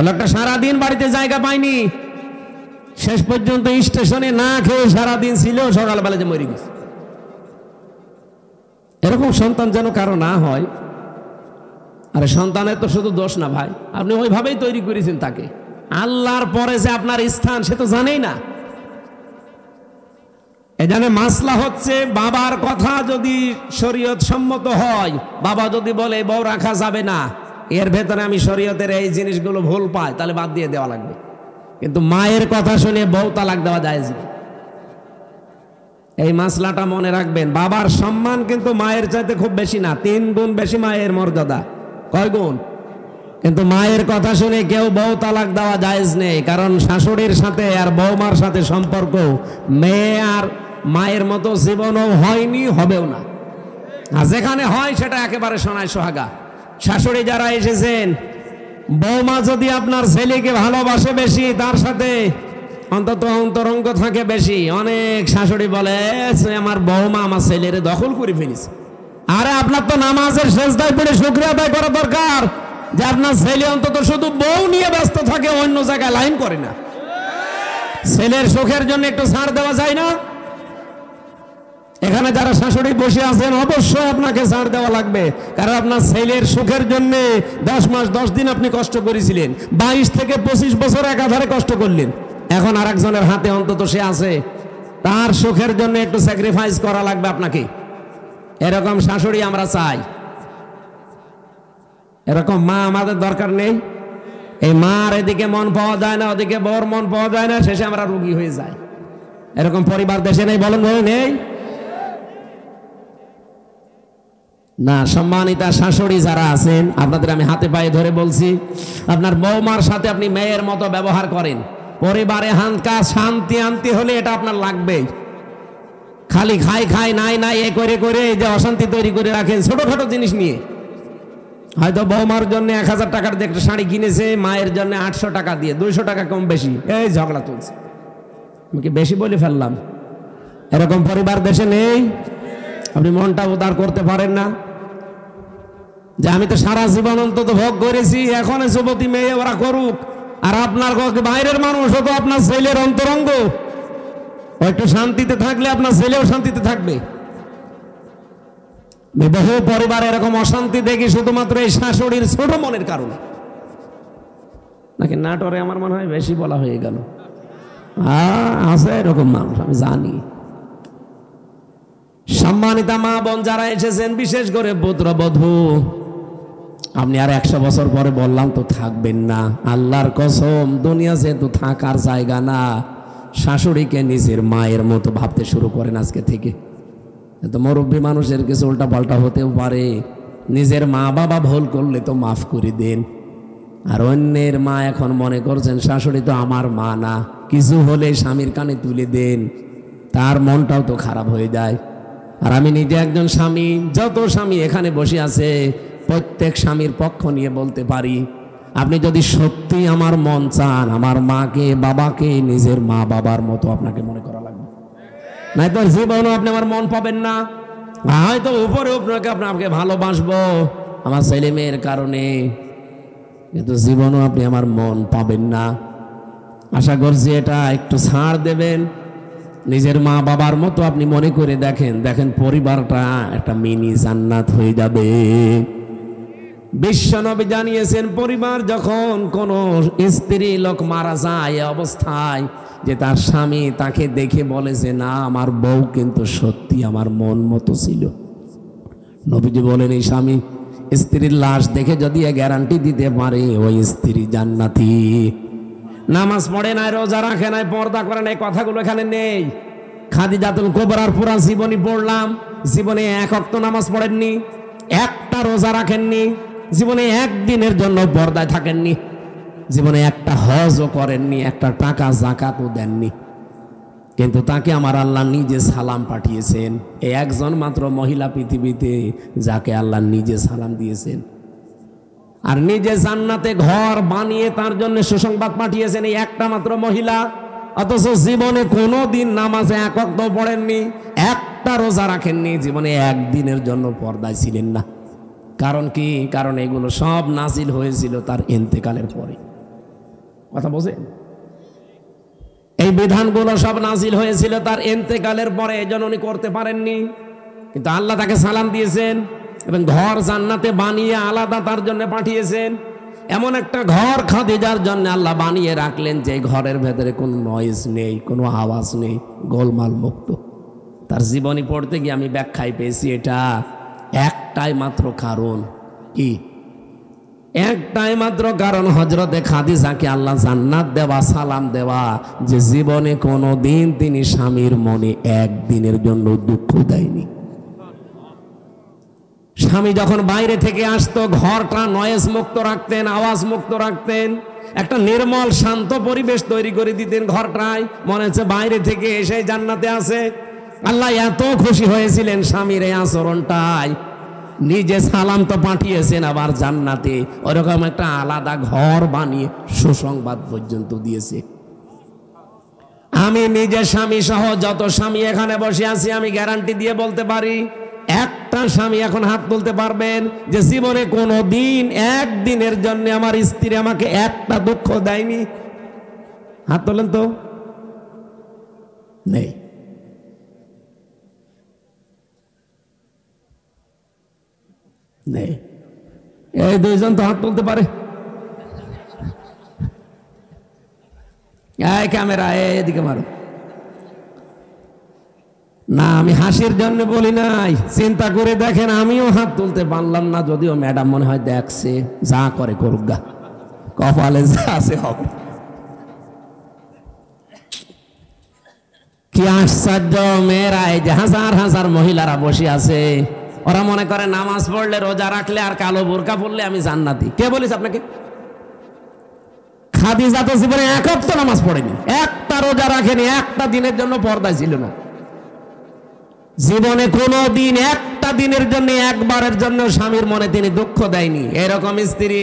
লোকটা সারাদিন বাড়িতে জায়গা পায়নি, শেষ পর্যন্ত স্টেশনে না খেয়ে সারাদিন ছিল, সকালবেলা যে মরে গেছে। এরকম সন্তান যেন কারো না হয়। আরে সন্তানের তো শুধু দোষ না ভাই, আপনি ওইভাবেই তৈরি করেছেন তাকে। আল্লাহর পরে যে আপনার স্থান সে তো জানেই না। এখানে মাসলা হচ্ছে, বাবার কথা যদি শরীয়ত সম্মত হয়, বাবা যদি বলে বউ রাখা যাবে না, এর ভেতরে আমি শরীয়তের এই জিনিসগুলো ভুল পাই, তাহলে বাদ দিয়ে দেওয়া লাগবে। কিন্তু মায়ের কথা শুনে বউ তালাক দেওয়া জায়েজ না। এই মাসলাটা মনে রাখবেন। বাবার সম্মান কিন্তু মায়ের চাইতে খুব বেশি না, 3 গুণ বেশি মায়ের মর্যাদা। কয় গুণ? কিন্তু মায়ের কথা শুনে কেউ বউ তালাক দেওয়া জায়েজ নেই, কারণ শাশুড়ির সাথে আর বৌমার সাথে সম্পর্ক মেয়ে আর মায়ের মতো জীবনও হয়নি, হবেও না। আর যেখানে হয় সেটা একেবারে সোনায় সোহাগা। শাশুড়ি যারা এসেছেন, বৌমা যদি আপনার ছেলেকে ভালোবাসে বেশি, তার সাথে অন্তত অন্তরঙ্গ থাকে বেশি, অনেক শাশুড়ি বলে আমার বৌমা আমার ছেলের দখল করে ফেলেছে। আরে আপনার তো নামাজের সেজদায় পড়ে শুকরিয়া আদায় করা দরকার যে আপনার ছেলে অন্তত শুধু বউ নিয়ে ব্যস্ত থাকে, অন্য জায়গায় লাইন করে না। ছেলের সুখের জন্য একটু ছাড় দেওয়া যায় না? এখানে যারা শাশুড়ি বসে আছেন, অবশ্যই আপনাকে ছাড় দেওয়া লাগবে, কারণ আপনার ছেলের সুখের জন্য 10 মাস 10 দিন আপনি কষ্ট করেছিলেন, 22 থেকে 25 বছর একাধারে কষ্ট করলেন। এখন আরেকজনের হাতে অন্তত সে আছে, তার সুখের জন্য একটু স্যাক্রিফাইস করা লাগবে আপনাকে। এরকম শাশুড়ি আমরা চাই। এরকম মা আমাদের দরকার নেই। এই মার এদিকে মন পাওয়া যায় না, ওদিকে বর মন পাওয়া যায় না, শেষে আমরা রোগী হয়ে যাই। এরকম পরিবার দেশে নেই? বলেন ভাই, নেই না? সম্মানিতা শাশুড়ি যারা আছেন, আপনাদের আমি হাতে পায়ে ধরে বলছি, আপনার বৌমার সাথে আপনি মেয়ের মতো ব্যবহার করেন। পরিবারে হানকা শান্তি আনতে হলে এটা আপনার লাগবেই। খালি খাই নাই এ করে করে যে অশান্তি তৈরি করে রাখেন ছোটখাটো জিনিস নিয়ে। হয়তো বৌমার জন্য 1000 টাকার একটা শাড়ি কিনেছে, মায়ের জন্য 800 টাকা দিয়ে 200 টাকা কম বেশি এই ঝগড়া চলছে। আমি কি বেশি বলে ফেললাম? এরকম পরিবার দেশে নেই? আপনি মনটা উদার করতে পারেন না যে আমি তো সারা জীবন অন্তত ভোগ করেছি, এখন যুবতী মেয়ে ওরা করুক। আর আপনার বাইরের মানুষ তো আপনার ছেলের অন্তরঙ্গ, ও একটু শান্তিতে থাকলে আপনার ছেলেও শান্তিতে থাকবে। বহু পরিবার এরকম অশান্তি দেখি শুধুমাত্র এই শাশুড়ির ছোট মনের কারণে। নাকি নাটোরে আমার মনে হয় বেশি বলা হয়ে গেল, আছে এরকম মানুষ আমি জানি। সম্মানিতা মা বোন যারা এসেছেন, বিশেষ করে পুত্রবধূ, আপনি আর 100 বছর পরে বললাম তো থাকবেন না, আল্লাহর কসম, দুনিয়া যেহেতু থাকার জায়গা না, শাশুড়িকে নিজের মায়ের মতো ভাবতে শুরু করেন আজকে থেকে। তো মুরব্বী মানুষের কিছু উল্টা পাল্টা হতেও পারে, নিজের মা বাবা ভুল করলে তো মাফ করে দেন। আর অন্যের মা এখন মনে করছেন শাশুড়ি তো আমার মা না, কিছু হলে স্বামীর কানে তুলে দেন, তার মনটাও তো খারাপ হয়ে যায়। আর আমি নিজে একজন স্বামী, যত স্বামী এখানে বসে আছে প্রত্যেক স্বামীর পক্ষ নিয়ে বলতে পারি, আপনি যদি সত্যি আমার মন চান, আমার মাকে বাবাকে নিজের মা বাবার মতো আপনাকে মনে করা লাগবে, নাই তো জীবনও আপনি আমার মন পাবেন না। হয়তো উপরে আপনাকে ভালোবাসবো আমার ছেলে মেয়ের কারণে, কিন্তু জীবনও আপনি আমার মন পাবেন না। আশা করছি এটা একটু ছাড় দেবেন, নিজের মা বাবার মতো আপনি মনে করে দেখেন, দেখেন পরিবারটা একটা মিনি জান্নাত হয়ে যাবে। বিশ্বনবী জানিয়েছেন, পরিবার যখন কোন স্ত্রী লোক মারা যায় এ অবস্থায় যে তার স্বামী তাকে দেখে বলে যে না, আমার বউ কিন্তু সত্যি আমার মন মতো ছিল। নবীজি বলেন, এই স্বামী স্ত্রীর লাশ দেখে যদি গ্যারান্টি দিতে পারে ওই স্ত্রী জান্নাতি। নামাজ পড়ে নাই, রোজা রাখে নাই, পর্দা করে নাই, কথাগুলো এখানে নেই। খাদিজাতুল কুবরার পুরা জীবনী পড়লাম, জীবনে 1 ওয়াক্ত নামাজ পড়েননি, একটা রোজা রাখেননি, জীবনে একদিনের জন্য পর্দায় থাকেননি, জীবনে একটা হজও করেননি, একটা টাকা যাকাতও দেননি। কিন্তু তাকে আমার আল্লাহ নিজে সালাম পাঠিয়েছেন। এই একজন মাত্র মহিলা পৃথিবীতে যাকে আল্লাহ নিজে সালাম দিয়েছেন, আর নিজে জান্নাতে ঘর বানিয়ে তার জন্য সুসংবাদ পাঠিয়েছেন এই একটা মাত্র মহিলা। অথচ জীবনে কোনোদিন নামাজে 1 ওয়াক্ত পড়েননি, একটা রোজা রাখেননি, জীবনে একদিনের জন্য পর্দায় ছিলেন না। কারণ কি? কারণ এগুলো সব নাজিল হয়েছিল তার ইন্তেকালের পরে। কথা বোঝেন? এই বিধানগুলো সব নাজিল হয়েছিল তার ইন্তেকালের পরে, এজন্য উনি করতে পারেননি। কিন্তু আল্লাহ তাকে সালাম দিয়েছেন এবং ঘর জান্নাতে বানিয়ে আলাদা তার জন্য পাঠিয়েছেন। এমন একটা ঘর খাদিজার জন্য আল্লাহ বানিয়ে রাখলেন যে ঘরের ভেতরে কোনো নয়েজ নেই, কোনো আওয়াজ নেই, গোলমাল মুক্ত। তার জীবনী পড়তে গিয়ে আমি ব্যাখ্যায় পেয়েছি এটা একটাই মাত্র কারণ। কি? একটাই মাত্র কারণ, হযরতে খাদিজাকে আল্লাহ জান্নাত দেওয়া, সালাম দেওয়া, যে জীবনে কোনো দিন তিনি স্বামীর মনে একদিনের জন্য দুঃখ দেয়নি। স্বামী যখন বাইরে থেকে আসতো ঘরটা নয়েজ মুক্ত রাখতেন, আওয়াজ মুক্ত রাখতেন, একটা নির্মল শান্ত পরিবেশ তৈরি করে দিতেন ঘরটায়, মনে হচ্ছে বাইরে থেকে এসে জান্নাতে আছে। আল্লাহ এত খুশি হয়েছিলেন স্বামীর এই আচরণটায়, নিজে সালাম তো পাঠিয়েছেন, আবার জান্নাতে ওরকম একটা আলাদা ঘর বানিয়ে সুসংবাদ পর্যন্ত দিয়েছে। আমি নিজে স্বামী সহ যত স্বামী এখানে বসে আছি, আমি গ্যারান্টি দিয়ে বলতে পারি, একটা স্বামী এখন হাত তুলতে পারবেন যে জীবনে কোনো দিন একদিনের জন্য আমার স্ত্রী আমাকে একটা দুঃখ দেয়নি? হাত তোলেন তো। নেই। নেই। এই 2 জন তো হাত তুলতে পারে। এই ক্যামেরা এদিকে মারো না, আমি হাসির জন্য বলি নাই, চিন্তা করে দেখেন আমিও হাত তুলতে পারলাম না, যদিও ম্যাডাম মনে হয় দেখছে, যা করে করুক গা, কপালে যা আছে হবে। কি আশ্চর্য মেয়েরা, এই যে হাজার হাজার মহিলারা বসে আছে, ওরা মনে করে নামাজ পড়লে, রোজা রাখলে আর কালো বোরকা পড়লে আমি জান্নাতি। কে বলিস আপনাকে? খাদিজা তো জীবনে 1 ওয়াক্ত নামাজ পড়েনি, একটা রোজা রাখেনি, একটা দিনের জন্য পর্দায় ছিল না। জীবনে কোনো দিন একটা দিনের জন্য, একবারের জন্য স্বামীর মনে তিনি দুঃখ দেয়নি। এরকম স্ত্রী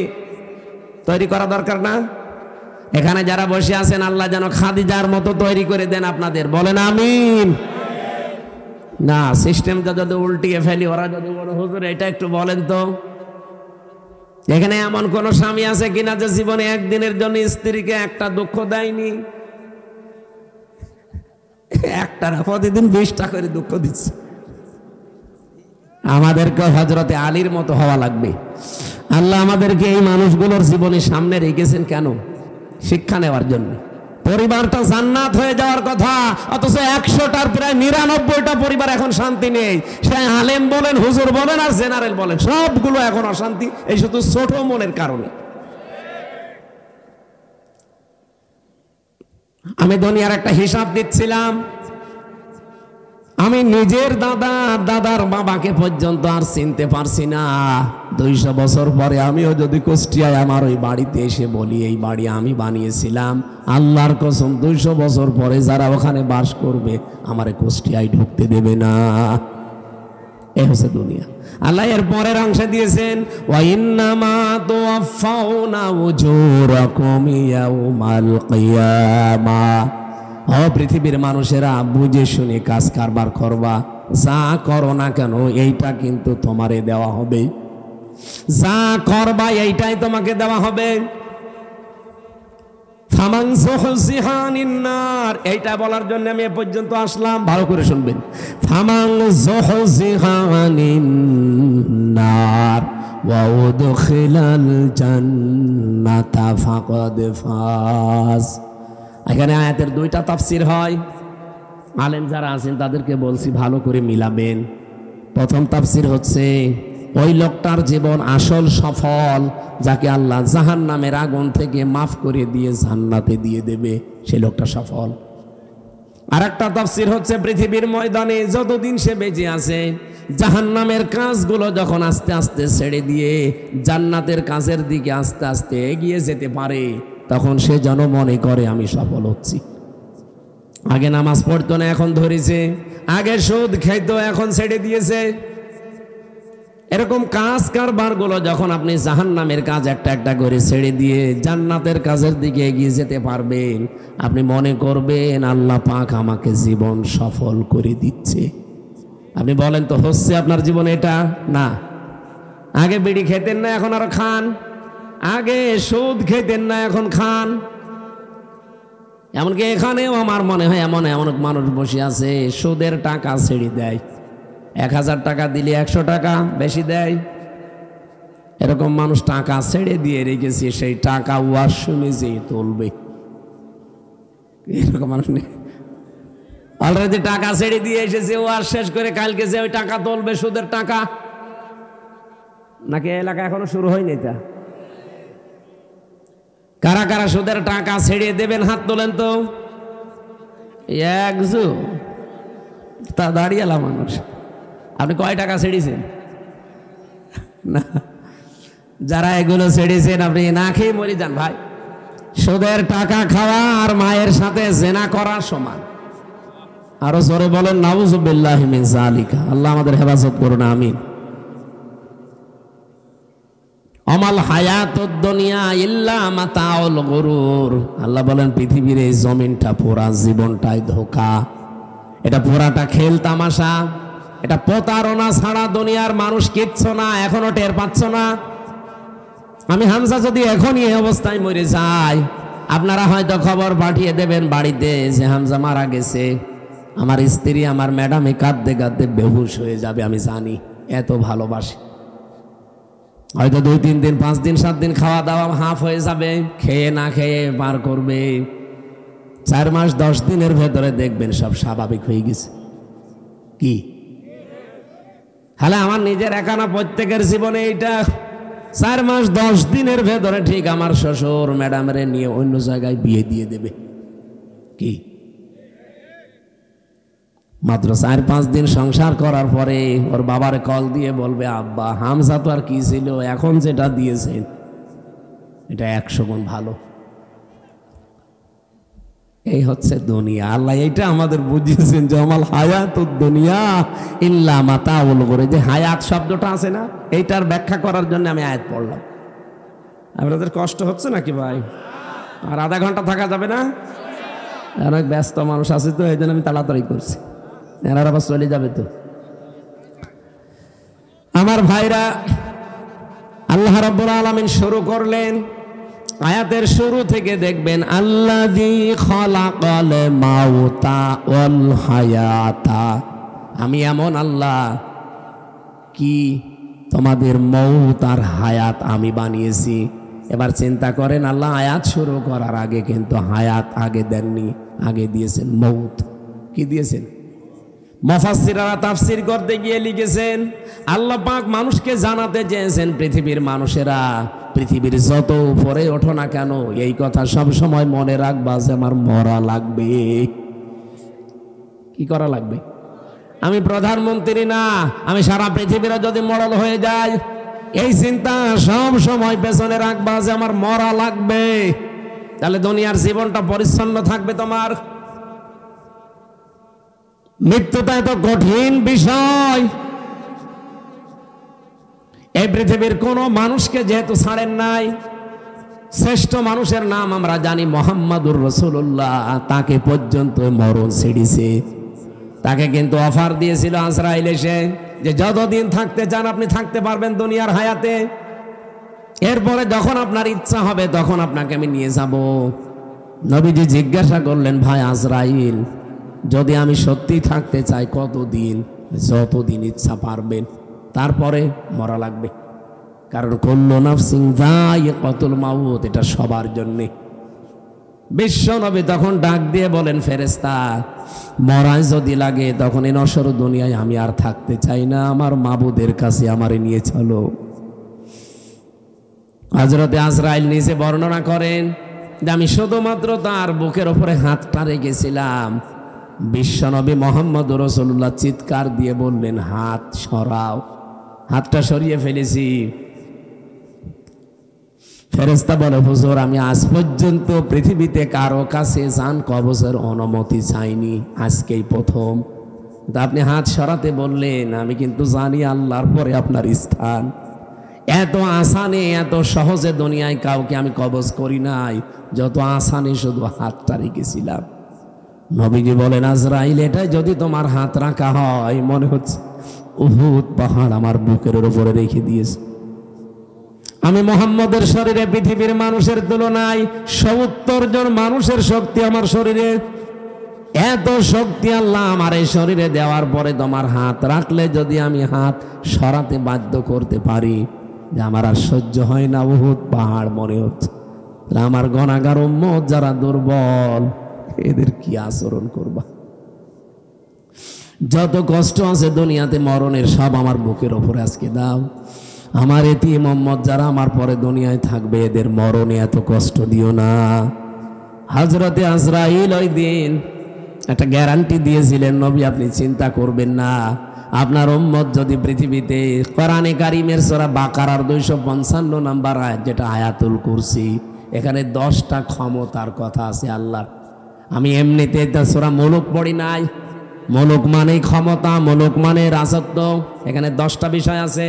তৈরি করা দরকার না? এখানে যারা বসে আছেন আল্লাহ যেন খাদিজার মতো তৈরি করে দেন আপনাদের, বলেন আমিন। না, সিস্টেমটা যদি উল্টিয়ে ফেলি, ওরা যদি বড় হুজুর এটা একটু বলেন তো, এখানে এমন কোন স্বামী আছে কিনা যে জীবনে একদিনের জন্য স্ত্রীকে একটা দুঃখ দেয়নি? একটা না, প্রতিদিন 20টা করে দুঃখ দিচ্ছে। আমাদেরকে হযরতে আলীর মতো হওয়া লাগবে। আল্লাহ আমাদেরকে এই মানুষগুলোর জীবনের সামনে রেখেছেন কেন? শিক্ষা নেওয়ার জন্য। পরিবারটা জান্নাত হয়ে যাওয়ার কথা, অথচ 100টার প্রায় 99টা পরিবার এখন শান্তি নেই। সে আলেম বলেন, হুজুর বলেন আর জেনারেল বলেন, সবগুলো এখন অশান্তি, এই শুধু ছোট মনের কারণে। আমি দুনিয়ার একটা হিসাব দিচ্ছিলাম, আমি নিজের দাদার বাবাকে পর্যন্ত আর চিনতে পারছি না। 200 বছর পরে আমিও যদি কুষ্টিয়ায় আমার ওই বাড়িতে এসে বলি এই বাড়ি আমি বানিয়েছিলাম, আল্লাহর কসম 200 বছর পরে যারা ওখানে বাস করবে আমারে কুষ্টিয়ায় ঢুকতে দেবে না। এই হচ্ছে দুনিয়া। আল্লাহ এর পরের অংশে দিয়েছেন, ওয়া ইন্নামা তুওয়াফাউনা উজুরাকুম ইয়াউমাল কিয়ামাহ। ও পৃথিবীর মানুষেরা, বুঝে শুনে কাজ কারবার করবা, যা করো না কেন এইটা কিন্তু তোমারে দেওয়া হবে। যা করবা এইটাই তোমাকে দেওয়া হবে। ফামান যুহজিহা আনিন নার, এইটা বলার জন্য আমি এ পর্যন্ত আসলাম, ভালো করে শুনবেন। ফামান যুহজিহা আনিন নার ওয়া উদখিলাল জান্নাতা ফাকাদ ফাজ। এখানে আয়াতের 2টা তাফসীর হয়। আলেম যারা আছেন তাদেরকে বলছি ভালো করে মিলাবেন। প্রথম তাফসীর হচ্ছে, ওই লোকটার জীবন আসল সফল, যাকে আল্লাহ জাহান্নামের আগুন থেকে মাফ করে দিয়ে জান্নাতে দিয়ে দেবে, সেই লোকটা সফল। আর একটা তাফসীর হচ্ছে, পৃথিবীর ময়দানে যতদিন সে বেঁচে আছে, জাহান্নামের কাজগুলো যখন আস্তে আস্তে ছেড়ে দিয়ে জান্নাতের কাজের দিকে আস্তে আস্তে এগিয়ে যেতে পারে, তখন সে যেন মনে করে আমি সফল হচ্ছি। আগে নামাজ পড়তো না, এখন ধরেছে। আগে সুদ খাইতো, এখন ছেড়ে দিয়েছে। এরকম কাজ কারবার গুলো যখন আপনি জাহান্নামের কাজ একটা একটা করে ছেড়ে দিয়ে জান্নাতের কাজের দিকে এগিয়ে যেতে পারবেন, আপনি মনে করবেন আল্লাহ পাক আমাকে জীবন সফল করে দিচ্ছে। আপনি বলেন তো, হচ্ছে আপনার জীবনে এটা? না। আগে বিড়ি খেতেন না, এখন আরো খান। আগে সুদ খেতেন না, এখন খান। এমনকি এখানেও আমার মনে হয় এমন এমন মানুষ বসে আছে, সুদের টাকা ছেড়ে দেয়। 1000 টাকা দিলে 100 টাকা বেশি দেয়। এরকম মানুষ টাকা ছেড়ে দিয়ে রেখেছে, সেই টাকা ওয়াশরুমে যেয়ে তুলবে। এরকম মানুষ নেই? অলরেডি টাকা ছেড়ে দিয়ে এসেছে, ওয়াশ শেষ করে কালকে যে ওই টাকা তুলবে, সুদের টাকা। নাকি এলাকা এখনো শুরু হয়নি? এটা কারা কারা সুদের টাকা ছেড়ে দেবেন? হাত তোলেন তো। একজু তা দাঁড়িয়েলা মানুষ। আপনি কয় টাকা ছেড়েছেন? না, যারা এগুলো ছেড়েছেন আপনি না খেয়ে মরে যান ভাই। সুদের টাকা খাওয়া আর মায়ের সাথে জেনা করা সমান। আরো জোরে বলেন নাউযুবিল্লাহি মিন যালিকা। আল্লাহ আমাদের হেফাজত করুন, আমিন। আমাল হায়াতুদ দুনিয়া ইল্লা মাতাউল গুরুর। আল্লাহ বলেন পৃথিবীর এই জমিনটা, পুরা জীবনটাই ধোঁকা। এটা পুরাটা খেল তামাশা, এটা প্রতারণা ছাড়া দুনিয়ার মানুষ কিচ্ছু না। এখনো টের পাচ্ছ না? আমি হামজা যদি এখনই এই অবস্থায় মরে যাই, আপনারা হয়তো খবর পাঠিয়ে দেবেন বাড়িতে যে হামজা মারা গেছে। আমার স্ত্রী, আমার ম্যাডামে কাঁদতে কাঁদতে বেহুশ হয়ে যাবে। আমি জানি, এত ভালোবাসি। হয়তো 2-3 দিন, 5 দিন, 7 দিন খাওয়া দাওয়া হাফ হয়ে যাবে, খেয়ে না খেয়ে পার করবে। 4 মাস 10 দিনের ভেতরে দেখবেন সব স্বাভাবিক হয়ে গেছে। কি হ্যাঁ, আমার নিজের একা না, প্রত্যেকের জীবনে এইটা। 4 মাস 10 দিনের ভেতরে ঠিক আমার শ্বশুর ম্যাডামরে নিয়ে অন্য জায়গায় বিয়ে দিয়ে দেবে। কি মাত্র 4-5 দিন সংসার করার পরে ওর বাবার কল দিয়ে বলবে, আব্বা হামজা তো আর কি ছিল, এখন যেটা দিয়েছেন এটা 100 গুণ ভালো। এই হচ্ছে দুনিয়া। আল্লাহ এইটা আমাদের বুঝিয়েছেন যে আমাল হায়াতুদ দুনিয়া ইল্লা মাতাউল গুরুর। যে হায়াত শব্দটা আছে না, এইটার ব্যাখ্যা করার জন্য আমি আয়াত পড়লাম। আপনাদের কষ্ট হচ্ছে নাকি ভাই? আর আধা ঘন্টা থাকা যাবে না? অনেক ব্যস্ত মানুষ আছে তো, এই জন্য আমি তাড়াতাড়ি করছি। এনার আবার চলে যাবে তো। আমার ভাইরা, আল্লাহ রাব্বুল আলামিন শুরু করলেন আয়াতের শুরু থেকে দেখবেন আল্লাযী খালাকাল মাউতা ওয়াল হায়াতা, আমি এমন আল্লাহ কি তোমাদের মউত আর হায়াত আমি বানিয়েছি। এবার চিন্তা করেন, আল্লাহ আয়াত শুরু করার আগে কিন্তু হায়াত আগে দেননি, আগে দিয়েছেন মউত। কি দিয়েছেন? মুফাসসিররা তাফসীর করতে গিয়ে লিখেছেন আল্লাহ পাক মানুষকে জানাতে চেয়েছেন, পৃথিবীর মানুষেরা পৃথিবীর যত উপরে ওঠো না কেন এই কথা সব সময় মনে রাখবা যে আমার মরা লাগবে। কি করা লাগবে? আমি প্রধানমন্ত্রী না, আমি সারা পৃথিবীরা যদি মরল হয়ে যায়, এই চিন্তা সব সময় পেছনে রাখবা যে আমার মরা লাগবে। তাহলে দুনিয়ার জীবনটা পরিচ্ছন্ন থাকবে। তোমার মৃত্যুটা এত কঠিন বিষয়, এই পৃথিবীর কোন মানুষকে যেহেতু ছাড়েন নাই, শ্রেষ্ঠ মানুষের নাম আমরা জানি মুহাম্মাদুর রাসূলুল্লাহ, তাকে পর্যন্ত মরণ ছেড়েছে। তাকে কিন্তু অফার দিয়েছিল আজরাইল এসে যে যতদিন থাকতে চান আপনি থাকতে পারবেন দুনিয়ার হায়াতে, এরপরে যখন আপনার ইচ্ছা হবে তখন আপনাকে আমি নিয়ে যাব। নবীজি জিজ্ঞাসা করলেন, ভাই আজরাইল, যদি আমি সত্যি থাকতে চাই কতদিন? যতদিন ইচ্ছা পারবেন, তারপরে মরা লাগবে। কারণ কুল্লু নাফসিন যায়িকাতুল মাউত, এটা সবার জন্যে। বিশ্ব নবী তখন ডাক দিয়ে বলেন, ফেরেশতা, মরাই যদি লাগে তখন এই নশ্বর দুনিয়ায় আমি আর থাকতে চাই না, আমার মাবুদের কাছে আমারে নিয়ে চলো। হযরতে আজরাইল নিজে বর্ণনা করেন যে আমি শুধুমাত্র তার বুকের উপরে হাতটা রেখেছিলাম, বিশ্বনবী মুহাম্মদুর রাসূলুল্লাহ চিৎকার দিয়ে বললেন, হাত সরাও। হাতটা সরিয়ে ফেলেছি। ফেরেশতা বলে, হুজুর, আমি আজ পর্যন্ত পৃথিবীতে কারো কাছে জান কবজের অনুমতি চাইনি, আজকেই প্রথম। আপনি হাত সরাতে বললেন, আমি কিন্তু জানি আল্লাহর পরে আপনার স্থান। এত আসানে এত সহজে দুনিয়ায় কাউকে আমি কবজ করি নাই, যত আসানে শুধু হাতটা রেখেছিলাম। নবীজি বলেন, আজরাইল, এটাই যদি তোমার হাত রাখা হয়, মনে হচ্ছে উহুদ পাহাড় আমার বুকের উপরে রেখে দিয়েছে। আমি মুহাম্মদের শরীরে পৃথিবীর মানুষের তুলনায় ৭০ জন মানুষের শক্তি আমার শরীরে। এত শক্তি আল্লাহ আমার এই শরীরে দেওয়ার পরে তোমার হাত রাখলে যদি আমি হাত সরাতে বাধ্য করতে পারি, যে আমার আর সহ্য হয় না, উহুদ পাহাড় মনে হচ্ছে। আমার গুনাহগার উম্মত যারা দুর্বল, এদের কি আচরণ করবা? যত কষ্ট আছে দুনিয়াতে মরণের, সব আমার বুকের ওপরে আজকে দাও। আমার এতিম উম্মত যারা আমার পরে দুনিয়ায় থাকবে, এদের মরণে এত কষ্ট দিও না। হযরতে আজরাইল ওই দিন একটা গ্যারান্টি দিয়েছিলেন, নবী আপনি চিন্তা করবেন না, আপনার উম্মত যদি পৃথিবীতে কোরআনে কারিমের সূরা বাকারার 255 নম্বর আয়াত, যেটা আয়াতুল কুরসি, এখানে 10টা ক্ষমতার কথা আছে আল্লাহর। আমি এমনিতে সূরা মুলুক পড়ি নাই। মুলুক মানে ক্ষমতা, মুলুক মানে রাজত্ব। এখানে 10টা বিষয় আছে।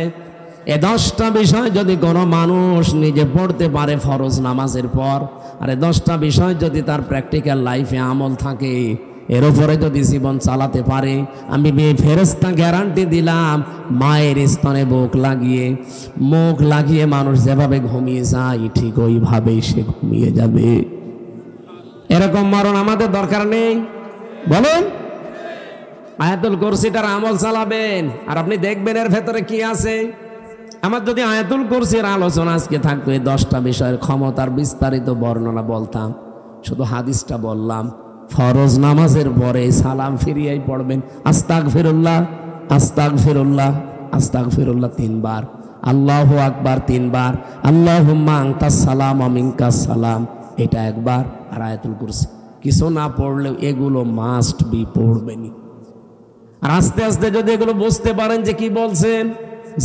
এই 10টা বিষয় যদি কোনো মানুষ নিজে পড়তে পারে ফরজ নামাজের পর, আর এই 10টা বিষয় যদি তার প্র্যাকটিক্যাল লাইফে আমল থাকে, এর উপরে যদি জীবন চালাতে পারে, আমি ফেরেশতা গ্যারান্টি দিলাম, মায়ের স্তনে বুক লাগিয়ে মানুষ যেভাবে ঘুমিয়ে যায়, ঠিক ওইভাবেই সে ঘুমিয়ে যাবে। এরকম মরণ আমাদের দরকার নেই, বলুন? আয়াতুল কুরসিটার আমল চালাবেন, আর আপনি দেখবেন এর ভেতরে কি আছে। আমার যদি আয়াতুল কুরসির আলোচনা আজকে থাকতো, এই 10টা বিষয়ের ক্ষমতার বিস্তারিত বর্ণনা বলতাম, শুধু হাদিসটা বললাম। ফরজ নামাজের পরে সালাম ফিরিয়েই পড়বেন, আস্তাগফিরুল্লাহ, আস্তাগফিরুল্লাহ, আস্তাগফিরুল্লাহ 3 বার, আল্লাহু আকবার 3 বার, আল্লাহুম্মা আনতাস সালাম ওয়া মিনকাস সালাম, এটা 1 বার। আর আয়াতুল কুরসি কিছু না পড়লেও এগুলো মাস্ট বি পড়বেনই। আর আস্তে আস্তে যদি এগুলো বুঝতে পারেন যে কি বলছেন,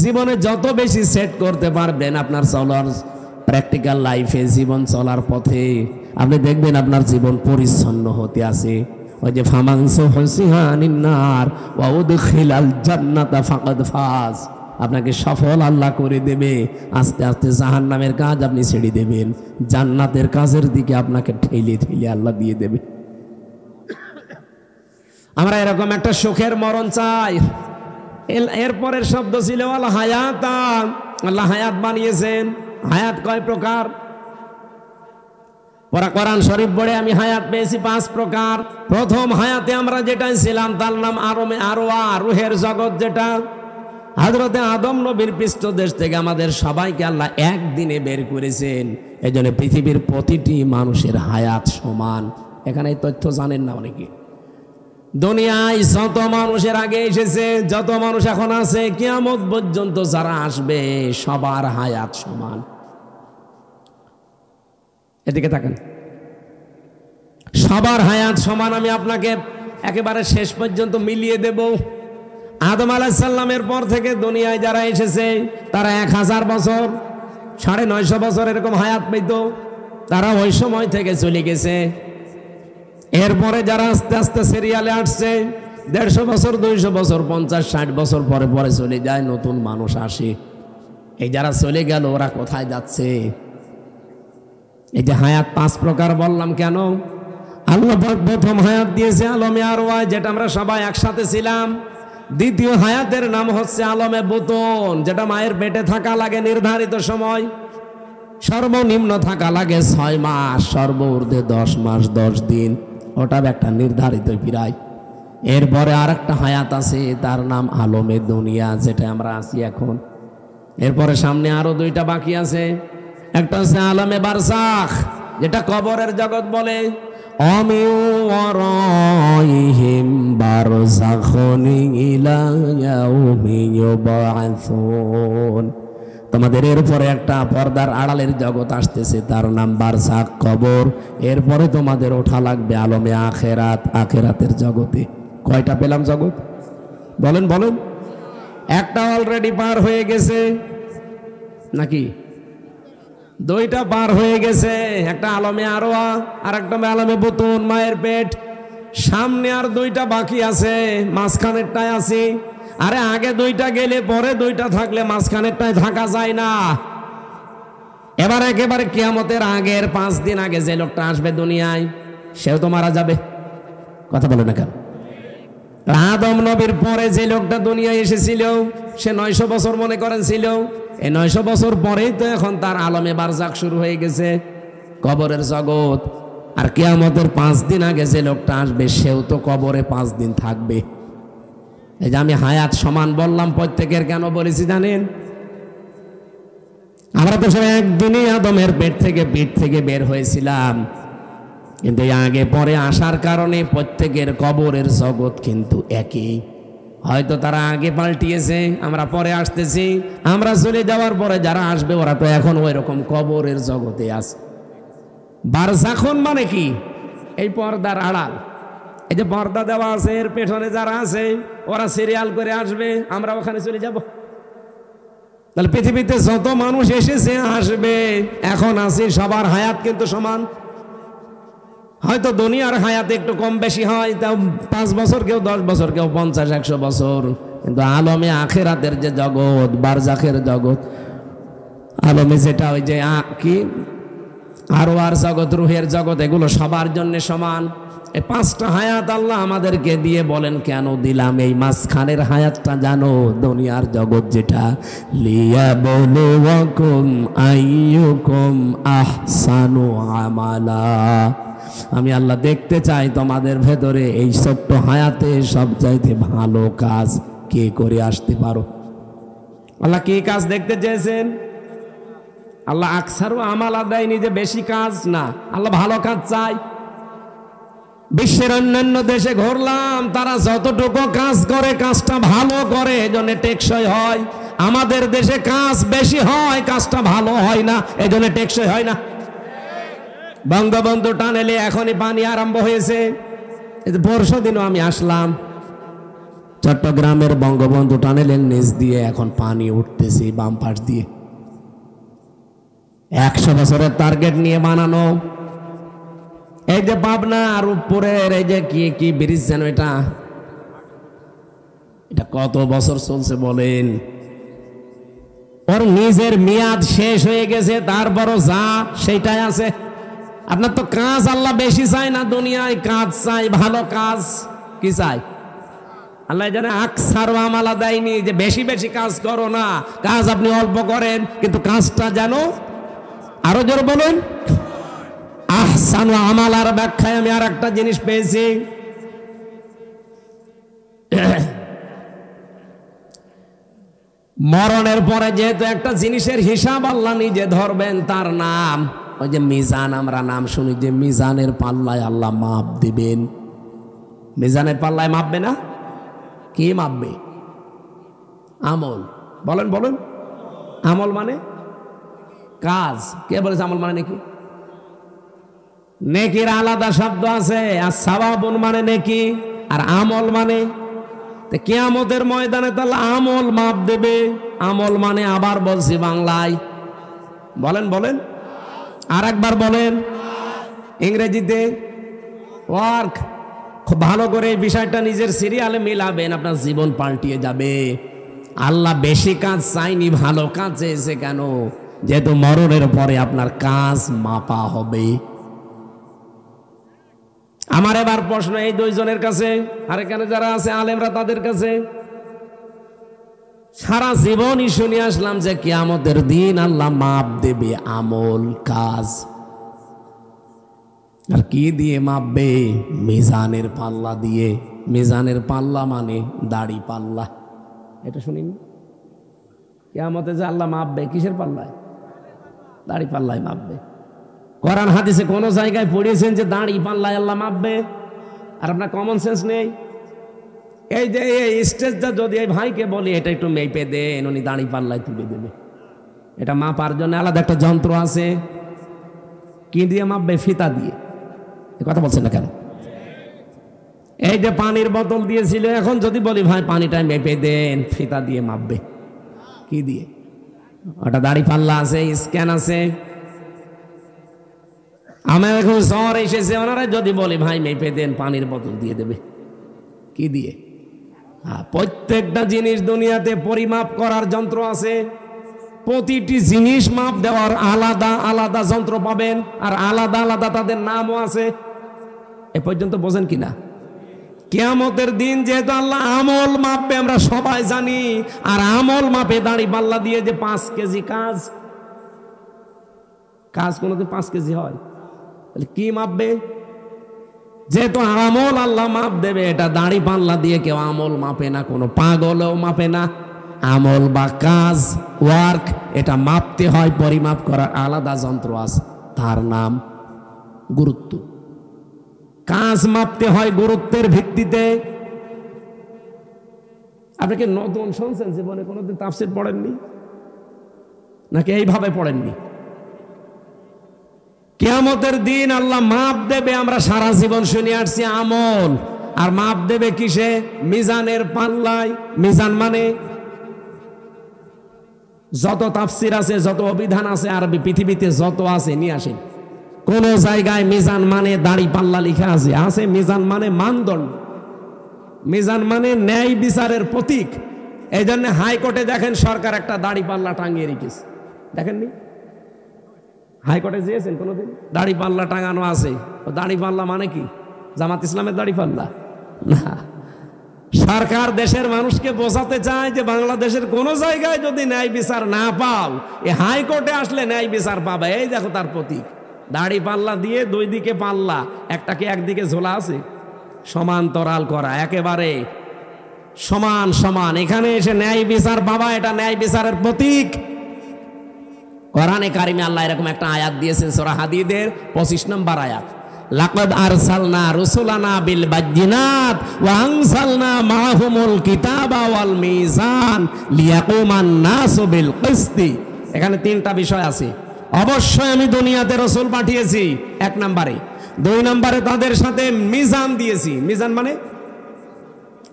জীবনে যত বেশি সেট করতে পারবেন আপনার চলার প্র্যাকটিক্যাল লাইফে, জীবন চলার পথে, আপনি দেখবেন আপনার জীবন পরিচ্ছন্ন হতে আছে। ওই যে ফামান যুহজিহা আনিন নার ওয়া উদখিলাল জান্নাতা ফাকাদ ফাজ, আপনাকে সফল আল্লাহ করে দেবে। আস্তে আস্তে জাহান্নামের কাজ আপনি ছেড়ে দেবেন, জান্নাতের কাজের দিকে আপনাকে ঠেলে ঠেলে আল্লাহ দিয়ে দেবে। আমরা এরকম একটা সুখের মরণ চাই। এরপরের শব্দ ছিল আল হায়াত। আল্লাহ হায়াত বানিয়েছেন। হায়াত কয় প্রকার? পরা কোরআন শরীফ পড়ে আমি হায়াত পেয়েছি 5 প্রকার। প্রথম হায়াতে আমরা যেটা ছিলাম তার নাম আরওয়া, রুহের জগৎ, যেটা হযরতে আদম নবীর পৃষ্ঠদেশ থেকে আমাদের সবাইকে আল্লাহ একদিনে বের করেছেন। এজন্য পৃথিবীর প্রতিটি মানুষের হায়াত সমান। এখানে এই তথ্য জানেন না অনেকে। দুনিয়ায় যত মানুষের আগে এসেছে, যত মানুষ এখন আছে, কিয়ামত পর্যন্ত যারা আসবে সবার হায়াত সমান। এদিকে তাকান, সবার হায়াত সমান। আমি আপনাকে একেবারে শেষ পর্যন্ত মিলিয়ে দেব। আদম আলাইহিস সালামের পর থেকে দুনিয়ায় যারা এসেছে তারা 1000 বছর, 950 বছর এরকম হায়াত পেত, তারা ওই সময় থেকে চলে গেছে। এরপরে যারা আস্তে আস্তে সিরিয়ালে আসছে 150 বছর, 200 বছর, 50, 60 বছর পরে পরে চলে যায়, নতুন মানুষ আসে। এই যারা চলে গেল ওরা কোথায় যাচ্ছে? এই যে হায়াত 5 প্রকার বললাম কেন? আল্লাহ প্রথম হায়াত দিয়েছে আলমে আরওয়া, যেটা আমরা সবাই একসাথে ছিলাম। দ্বিতীয় হায়াতের নাম হচ্ছে আলমে বুতুন, যেটা মায়ের পেটে থাকা লাগে নির্ধারিত সময়, সর্বনিম্ন থাকা লাগে 6 মাস, সর্বঊর্ধ্বে 10 মাস 10 দিন, ওটা একটা নির্ধারিত পিরায়। এরপরে আর একটা হায়াত আছে, তার নাম আলমে দুনিয়া, যেটা আমরা আছি এখন। এরপরে সামনে আরো 2টা বাকি আছে। একটা হচ্ছে আলমে বারজাখ, যেটা কবরের জগৎ বলে। অমিওয়ারাইহিম বারজাখুন ইলা ইয়াউমি ইউবআসুন। তোমাদের এরপরে একটা পর্দার আড়ালের জগৎ আসতেছে, তার নাম বারজাখ, কবর। এরপরে তোমাদের ওঠা লাগবে আলমে আখেরাত, আখেরাতের জগতে। কয়টা পেলাম জগৎ? বলেন বলেন। একটা অলরেডি পার হয়ে গেছে নাকি? 2টা পার হয়ে গেছে, একটা আলমে আরওয়া আর একটা আলমে বুতুন, মায়ের পেট। সামনে আর 2টা বাকি আছে, মাঝখানেরটায় আছে। আরে আগে 2টা গেলে পরে 2টা থাকলে মাঝখানেরটায় থাকা যায় না। এবার একেবারে কিয়ামতের আগের 5 দিন আগে যে লোকটা আসবে দুনিয়ায়, সেও তো মারা যাবে। কথা বলে না কেন? আদম নবীর পরে যে লোকটা দুনিয়ায় এসেছিল সে 900 বছর মনে করেন ছিল। এই 900 বছর পরেই তো এখন তার আলমে বারজাখ শুরু হয়ে গেছে, কবরের জগৎ। আর কিয়ামতের 5 দিন আগে যে লোকটা আসবে সেও তো কবরে 5 দিন থাকবে। এই যে আমি হায়াত সমান বললাম প্রত্যেকের, কেন বলেছি জানেন? আমরা তো সব একদিনই আদমের পিঠ থেকে বের হয়েছিলাম, কিন্তু আগে পরে আসার কারণে প্রত্যেকের কবরের জগৎ কিন্তু একই। হয়তো তারা আগে পাল্টিয়েছে, আমরা পরে আসতেছি। আমরা চলে যাওয়ার পরে যারা আসবে ওরা তো এখন ওই রকম কবরের জগতে আছে। বারজাখুন মানে কি? এই পর্দার আড়াল, এই যে পর্দা দেওয়া আছে এর পেছনে যারা আছে ওরা সিরিয়াল করে আসবে, আমরা ওখানে চলে যাব। তাহলে পৃথিবীতে যত মানুষ এসেছে আসবে, এখন আছে, সবার হায়াত কিন্তু সমান। হয়তো দুনিয়ার হায়াত একটু কম বেশি হয়, তাও 5 বছর, কেউ 10 বছর, কেউ 50-100 বছর। কিন্তু আলমে আখেরাতের যে জগৎ, বারজাখের জগৎ, আলমে যেটা ওই যে কি আরওয়ার জগৎ, রুহের জগৎ, এগুলো সবার জন্য সমান। এই 5টা হায়াত আল্লাহ আমাদেরকে দিয়ে বলেন কেন দিলাম? এই মাঝখানের হায়াতটা জানো, দুনিয়ার জগৎ যেটা, লিয়াবলুয়াকুম আইয়ুকুম আহসানু আমালা। আমি আল্লাহ দেখতে চাই তোমাদের ভেতরে এই ছোট্ট হায়াতে সবচাইতে ভালো কাজ কে করে আসতে পারো। আল্লাহ কি কাজ দেখতে চেয়েছেন? আল্লাহ আকসারু আমালা দেয়নি যে বেশি কাজ, না, আল্লাহ ভালো কাজ চাই। বিশ্বের অন্যান্য দেশে ঘুরলাম, তারা যতটুকু কাজ করে কাজটা ভালো করে, এজন্য টেকসই হয়। আমাদের দেশে কাজ বেশি হয়, কাজটা ভালো হয় না, এজন্য টেকসই হয় না। বঙ্গবন্ধু টানেলে এখনই পানি আরম্ভ হয়েছে। পরশু দিনও আমি আসলাম, চট্টগ্রামের বঙ্গবন্ধু টানেলের নিচ দিয়ে এখন পানি উঠতেছে বাম পাশ দিয়ে। 100 বছরের টার্গেট নিয়ে বানানো। এই যে পাবনা আর উপরের এই যে কি ব্রিজ যেন, এটা কত বছর চলছে বলেন? ওর নিজের মেয়াদ শেষ হয়ে গেছে, তারপরও যা সেইটাই আছে। আপনার তো কাজ আল্লাহ বেশি চাই না, দুনিয়ায় কাজ চাই, ভালো কাজ। কি চাই? আল্লাহ জানে আকসার আমালা দেয়নি যে বেশি বেশি কাজ করো না, কাজ আপনি অল্প করেন, কিন্তু কাজটা যেন, আরো জোর বলুন, আহসানু আমালার ব্যাখ্যায় আমি আর একটা জিনিস পেয়েছি, মরণের পরে যেহেতু একটা জিনিসের হিসাব আল্লাহ নিজে ধরবেন, তার নাম ওই যে মিজান। আমরা নাম শুনি যে মিজানের পাল্লায় আল্লাহ মাপ দিবেন। মিজানের পাল্লায় মাপবে না, কি মাপবে? আমল। বলেন বলেন, আমল মানে কাজ। কে বলেছে আমল মানে নেকি? নেকির আলাদা শব্দ আছে, আর সাওয়াবুন মানে নেকি, আর আমল মানে। কিয়ামতের ময়দানে তাহলে আমল মাপ দেবে। আমল মানে আবার বলছি বাংলায়, বলেন বলেন, আর একবার বলেন ইংরেজিতে ওয়ার্ক। খুব ভালো করে এই বিষয়টা নিজের সিরিয়ালে মিলাবেন, আপনার জীবন পাল্টিয়ে যাবে। আল্লাহ বেশি কাজ চাইনি, ভালো কাজ চেয়েছে। কেন? যেহেতু মরণের পরে আপনার কাজ মাপা হবে। আমার এবার প্রশ্ন এই দুইজনের কাছে, আর এখানে যারা আছে আলেমরা তাদের কাছে। সারা জীবনই শুনে আসলাম যে কিয়ামতের দিন আল্লাহ মাপ দেবে আমল কাজ। আর কি দিয়ে মাপবে? মিজানের পাল্লা দিয়ে। মিজানের পাল্লা মানে দাড়ি পাল্লা। এটা শুনিনি? কিয়ামতে যে আল্লাহ মাপবে কিসের পাল্লায়? দাড়ি পাল্লায় মাপবে। কোরআন হাদিসে কোন জায়গায় পড়িয়েছেন যে দাড়ি পাল্লায় আল্লাহ মাপবে? আর আপনার কমন সেন্স নেই। এই যে এই স্টেজটা যদি এই ভাইকে বলি এটা একটু মেপে দেন, উনি দাড়ি পাল্লায় তুলে দেবে। এটা মাপার জন্য আলাদা একটা যন্ত্র আছে। কি দিয়ে মাপবে? ফিতা দিয়ে। এ কথা বলছেন না কেন? এই যে পানির বোতল দিয়েছিল, এখন যদি বলি ভাই পানিটা মেপে দেন, ফিতা দিয়ে মাপবে। কি দিয়ে? ওটা দাড়ি পাল্লা আছে, স্ক্যান আছে। আমার এখন জ্বর এসেছে, ওনারা যদি বলি ভাই মেপে দেন, পানির বোতল দিয়ে দেবে। কি দিয়ে? প্রত্যেকটা জিনিস দুনিয়াতে পরিমাপ করার যন্ত্র আছে। প্রতিটি জিনিস মাপ দেওয়ার আলাদা আলাদা যন্ত্র পাবেন, আর আলাদা আলাদা তাদের নামও আছে। এ পর্যন্ত বোঝেন কিনা? কিয়ামতের দিন যেহেতু আল্লাহ আমল মাপবে আমরা সবাই জানি, আর আমল মাপে দাড়ি পাল্লা দিয়ে যে 5 কেজি কাজ, কাজ কোনোদিন 5 কেজি হয়? তাহলে কি মাপবে? যেহেতু আমল আল্লাহ মাপ দেবে, এটা দাড়ি পাল্লা দিয়ে কেউ আমল মাপে না, কোনো পাগলেও মাপে না। আমল বা কাজ, ওয়ার্ক, এটা মাপতে হয়, পরিমাপ করার আলাদা যন্ত্র আছে, তার নাম গুরুত্ব। কাজ মাপতে হয় গুরুত্বের ভিত্তিতে। আপনি কি নতুন শুনছেন? জীবনে কোনোদিন তাফসীর পড়েননি নাকি এইভাবে পড়েননি? কিয়ামতের দিন আল্লাহ মাপ দেবে, আমরা সারা জীবন শুনে আসছি আমল। আর মাপ দেবে কিসে? মিজানের পাল্লায়। মিজান মানে যত তাফসীর আছে, যত অভিধান আছে আরবি পৃথিবীতে যত আছে নিয়ে আসেন। কোন জায়গায় মিজান মানে দাড়ি পাল্লা লেখা আছে? আছে। মিজান মানে মানদণ্ড, মিজান মানে ন্যায় বিচারের প্রতীক। এই জন্য হাইকোর্টে দেখেন সরকার একটা দাড়ি পাল্লা টাঙিয়ে রেখেছে, দেখেননি? হাইকোর্টে গিয়েছেন কোনোদিন? দাড়ি পাল্লা টাঙানো আছে। ও দাড়ি পাল্লা মানে কি? জামাত ইসলামের দাড়ি পাল্লা না। সরকার দেশের মানুষকে বোঝাতে চায় যে বাংলাদেশের কোন জায়গায় যদি ন্যায় বিচার না পাও, এই হাইকোর্টে আসলে ন্যায় বিচার পাবে। এই দেখো তার প্রতীক, দাড়ি পাল্লা দিয়ে দুই দিকে পাল্লা, একটাকে একদিকে ঝোলা আছে, সমান্তরাল করা, একেবারে সমান সমান। এখানে এসে ন্যায় বিচার পাবা, এটা ন্যায় বিচারের প্রতীক। কোরআনে কারিমে আল্লাহ এরকম একটা আয়াত দিয়েছেন সূরা হাদীদের 25 নম্বর আয়াত, লাকাদ আরসালনা রুসুলানা বিল বাজ্জিনাত ওয়া আনসালনা মাআহুমুল কিতাবা ওয়াল মিজান লিয়াকুমান নাসু বিল কিসতি। এখানে 3টা বিষয় আছে। অবশ্যই আমি দুনিয়াতে রাসূল পাঠিয়েছি, 1 নম্বরে। 2 নম্বরে তাদের সাথে মিজান দিয়েছি। মিজান মানে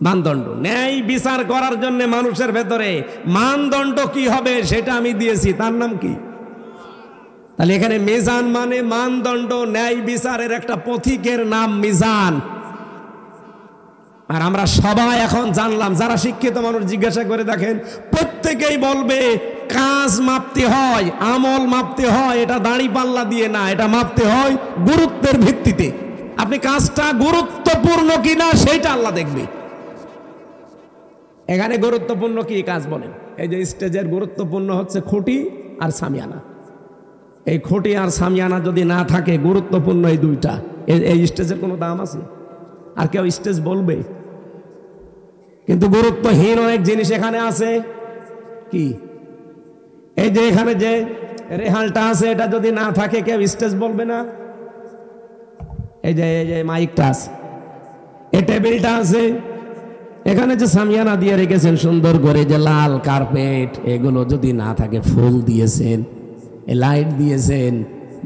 মানদণ্ড, ন্যায় বিচার করার জন্য মানুষের ভেতরে মানদণ্ড কি হবে সেটা আমি দিয়েছি, তার নাম কি? তাহলে এখানে মিজান মানে মানদণ্ড, ন্যায় বিচারের একটা পথিকের নাম মিজান। আর আমরা সবাই এখন জানলাম, যারা শিক্ষিত মানুষ জিজ্ঞাসা করে দেখেন, প্রত্যেকেই বলবে কাজ মাপতে হয়, আমল মাপতে হয়, এটা দাড়ি পাল্লা দিয়ে না, এটা মাপতে হয় গুরুত্বের ভিত্তিতে। আপনি কাজটা গুরুত্বপূর্ণ কিনা সেইটা আল্লাহ দেখবে। এখানে গুরুত্বপূর্ণ কি কাজ বলেন? এই যে স্টেজের গুরুত্বপূর্ণ হচ্ছে খুঁটি আর সামিয়ানা। এই খুঁটি আর সামিয়ানা যদি না থাকে, গুরুত্বপূর্ণ এই দুইটা, এই স্টেজের কোনো দাম আছে? আর কেউ স্টেজ বলবে? কিন্তু গুরুত্বহীন অনেক জিনিস এখানে আছে। কি? এই যে এখানে যে রেহালটা আছে, এটা যদি না থাকে কেউ স্টেজ বলবে না? এই যে মাইকটা আছে, এই টেবিলটা আছে, এখানে যে সামিয়ানা দিয়ে রেখেছেন সুন্দর করে, যে লাল কার্পেট, এগুলো যদি না থাকে, ফুল দিয়েছেন, লাইট দিয়েছেন,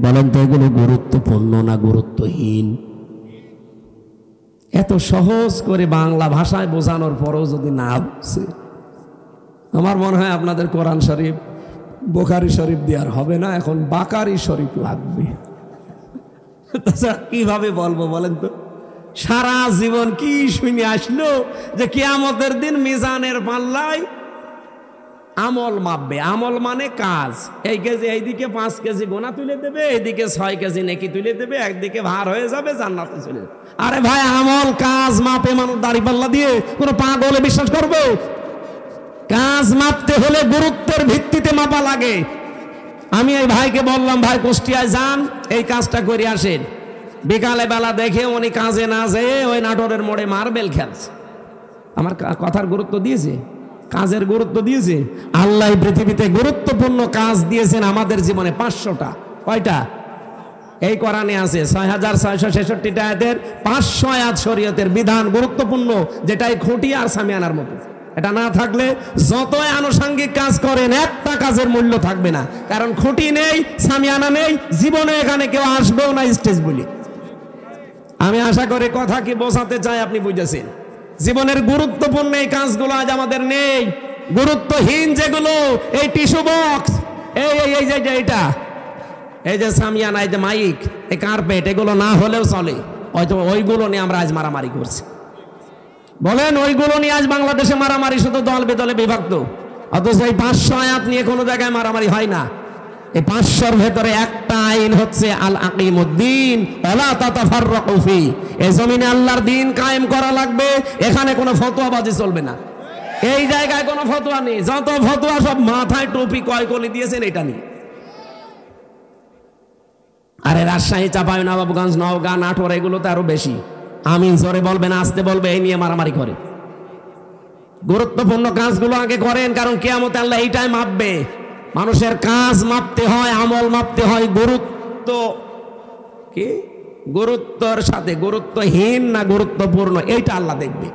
বলেন তো এগুলো গুরুত্বপূর্ণ না গুরুত্বহীন? এত সহজ করে বাংলা ভাষায় বোঝানোর পরেও যদি না বুঝছে, আমার মনে হয় আপনাদের কোরআন শরীফ, বুখারী শরীফ দিয়ে আর হবে না, এখন বাকারি শরীফ লাগবে। তাছাড়া কিভাবে বলবো বলেন তো? সারা জীবন কি শুনে আসলো যে কিয়ামতের দিন মিজানের পাল্লায় আমল মাপবে। আমল মানে কাজ। এই কেজি, এইদিকে 5 কেজি গোনা তুলে দেবে, এইদিকে 6 কেজি নেকি তুলে দেবে, একদিকে ভার হয়ে যাবে, জান্নাতে চলে যাবে। আরে ভাই, আমল কাজ মাপে মানুষ দাড়িপাল্লা দিয়ে? কোনো পাগলে বিশ্বাস করবে? কাজ মাপতে হলে গুরুত্বের ভিত্তিতে মাপা লাগে। আমি এই ভাইকে বললাম, ভাই কুষ্টিয়ায় যান, এই কাজটা করে আসেন। বিকালে বেলা দেখে উনি কাজে না যেয়ে ওই নাটোরের মোড়ে মার্বেল খেলছে। আমার কথার গুরুত্ব দিয়েছে? কাজের গুরুত্ব দিয়েছে? আল্লাহ পৃথিবীতে গুরুত্বপূর্ণ কাজ দিয়েছেন আমাদের জীবনে 500টা। কয়টা? এই কোরআনে আছে 6666টা আয়াতের 500 আয়াত শরীয়তের বিধান গুরুত্বপূর্ণ, যেটাই খুঁটি আর সামিয়ানার মতো। এটা না থাকলে যতই আনুষঙ্গিক কাজ করেন, একটা কাজের মূল্য থাকবে না। কারণ খুঁটি নেই, সামিয়ানা নেই, জীবনে এখানে কেউ আসবেও না স্টেজ বলি। আমি আশা করি কথা কি বোঝাতে চাই আপনি বুঝেছেন। জীবনের গুরুত্বপূর্ণ এই কাজগুলো আজ আমাদের নেই। গুরুত্বহীন যেগুলো, এই টিস্যু বক্স, এই যে এইটা, এই যে সামিয়ানা, এই যে মাইক, এই কার্পেট, এগুলো না হলেও চলে। হয়তো ওইগুলো নিয়ে আমরা আজ মারামারি করছি। বলেন, ওইগুলো নিয়ে আজ বাংলাদেশে মারামারি, শুধু দল বেদলে বিভক্ত। অথচ এই 500 আয়াত নিয়ে কোনো জায়গায় মারামারি হয় না। এই 500-র ভেতরে একটা আইন হচ্ছে আল আকিমুদ্দিন ওয়ালা তাতাফাররাকু ফি। এই জমিনে আল্লাহর দ্বীন কায়েম করা লাগবে, এখানে কোনো ফতোয়াবাজি চলবে না। এই জায়গায় কোনো ফতোয়া নেই, যত ফতোয়া সব মাথায় টুপি কয়কলি দিয়েছেন এটা নিয়ে। আরে রাজশাহী, চাঁপাইনবাবগঞ্জ, নওগাঁ, নাটোর, এগুলোতে আরো বেশি। আমিন জোরে বলবেন, আসতে বলবে, এই নিয়ে মারামারি করে। গুরুত্বপূর্ণ কাজগুলো আগে করেন, কারণ কিয়ামতে আল্লাহ এইটাই মাপবে। মানুষের কাজ মাপতে হয়, আমল মাপতে হয় গুরুত্ব কি, গুরুত্বর সাথে। গুরুত্বহীন না গুরুত্বপূর্ণ, এইটা আল্লাহ দেখবে।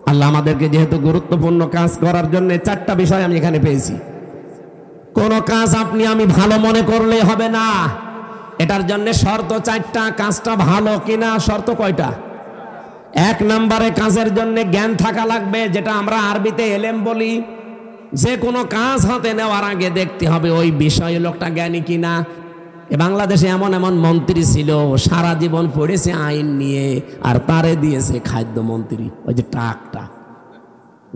আল্লাহ আমাদেরকে যেহেতু গুরুত্বপূর্ণ কাজ করার জন্য 4টা বিষয় আমি এখানে পেয়েছি। কোন কাজ আপনি আমি ভালো মনে করলে হবে না, এটার জন্য শর্ত 4টা। কাজটা ভালো কিনা শর্ত কয়টা? 1 নম্বরে কাজের জন্য জ্ঞান থাকা লাগবে, যেটা আমরা আরবিতে এলেম বলি। যে কোনো কাজ হাতে নেওয়ার আগে দেখতে হবে ওই বিষয়ে লোকটা জ্ঞানী কিনা। বাংলাদেশে এমন এমন মন্ত্রী ছিল, সারা জীবন পড়েছে আইন নিয়ে, আর তারে দিয়েছে খাদ্যমন্ত্রী, ওই যে টাকটা,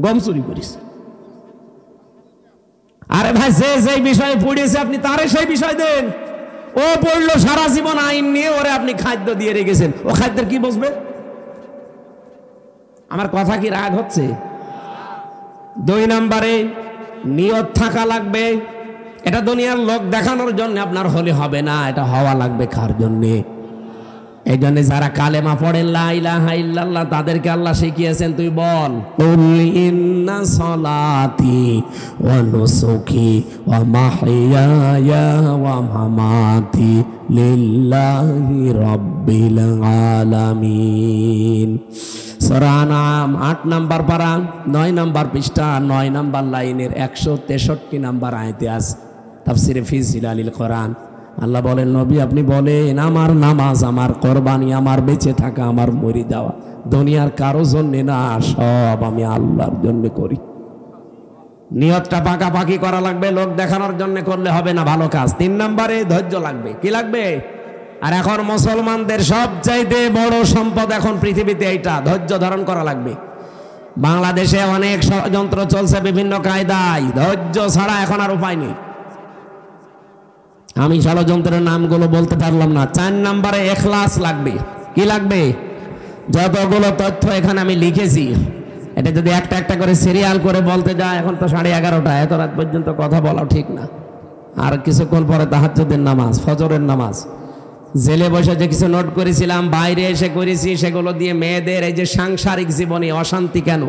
গম চুরি করেছে। আরে ভাই, যে বিষয়ে পড়েছে আপনি তারে সেই বিষয় দেন। ও পড়লো সারা জীবন আইন নিয়ে, ওরে আপনি খাদ্য দিয়ে রেখেছেন, ও খাদ্যের কি বুঝবে? আমার কথা কি রাগ হচ্ছে? 2 নম্বরে নিয়ত থাকা লাগবে। এটা দুনিয়ার লোক দেখানোর জন্য আপনার হলে হবে না, এটা হওয়া লাগবে কার জন্যে? এই জন্য যারা কালেমা পড়ে লা ইলাহা ইল্লাল্লাহ, তাদেরকে আল্লাহ শিখিয়েছেন, তুই বল কুল ইন্না সলাতি ওয়া নুসুকি ওয়া মাহইয়ায়া ওয়া মামাতি লিল্লাহি রাব্বিল আলামিন। সূরা আনআম 8 নম্বর পারা 9 নম্বর পৃষ্ঠা 9 নম্বর লাইনের 163 নম্বর আয়াতে আছে তাফসিরে ফি জিলালিল কোরআন। আল্লাহ বলেন, নবী আপনি বলেন, আমার নামাজ, আমার কোরবানি, আমার বেঁচে থাকা, আমার মরে যাওয়া দুনিয়ার কারো জন্য না, সব আমি আল্লাহর জন্য করি। নিয়তটা পাকাপাকি করা লাগবে, লোক দেখানোর জন্য করলে হবে না ভালো কাজ। 3 নম্বরে ধৈর্য লাগবে। কি লাগবে? আর এখন মুসলমানদের সবচাইতে বড় সম্পদ এখন পৃথিবীতে এইটা, ধৈর্য ধারণ করা লাগবে। বাংলাদেশে অনেক ষড়যন্ত্র চলছে বিভিন্ন কায়দায়, ধৈর্য ছাড়া এখন আর উপায় নেই। আমি ষড়যন্ত্রের নামগুলো বলতে পারলাম না। 4 নম্বরে ইখলাস লাগবে। কি লাগবে? যতগুলো তথ্য এখানে আমি লিখেছি, এটা যদি একটা একটা করে সিরিয়াল করে বলতে যায়, এখন তো 11:30, এত রাত পর্যন্ত কথা বলা ঠিক না। আর কিছুক্ষণ পরে তাহাজ্জুদের নামাজ, ফজরের নামাজ। জেলে বসে যে কিছু নোট করেছিলাম, বাইরে এসে করেছি, সেগুলো দিয়ে মেয়েদের এই যে সাংসারিক জীবনে অশান্তি কেন,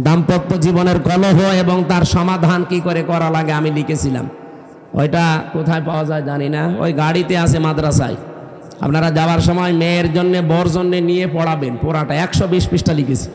দাম্পত্য জীবনের কলহ এবং তার সমাধান কি করে করা লাগে আমি লিখেছিলাম। ওইটা কোথায় পাওয়া যায় জানি না, ওই গাড়িতে আছে মাদ্রাসায়। আপনারা যাওয়ার সময় মেয়ের জন্য বর জন্য নিয়ে পড়াবেন, পড়াটা 120 পৃষ্ঠা লিখেছি।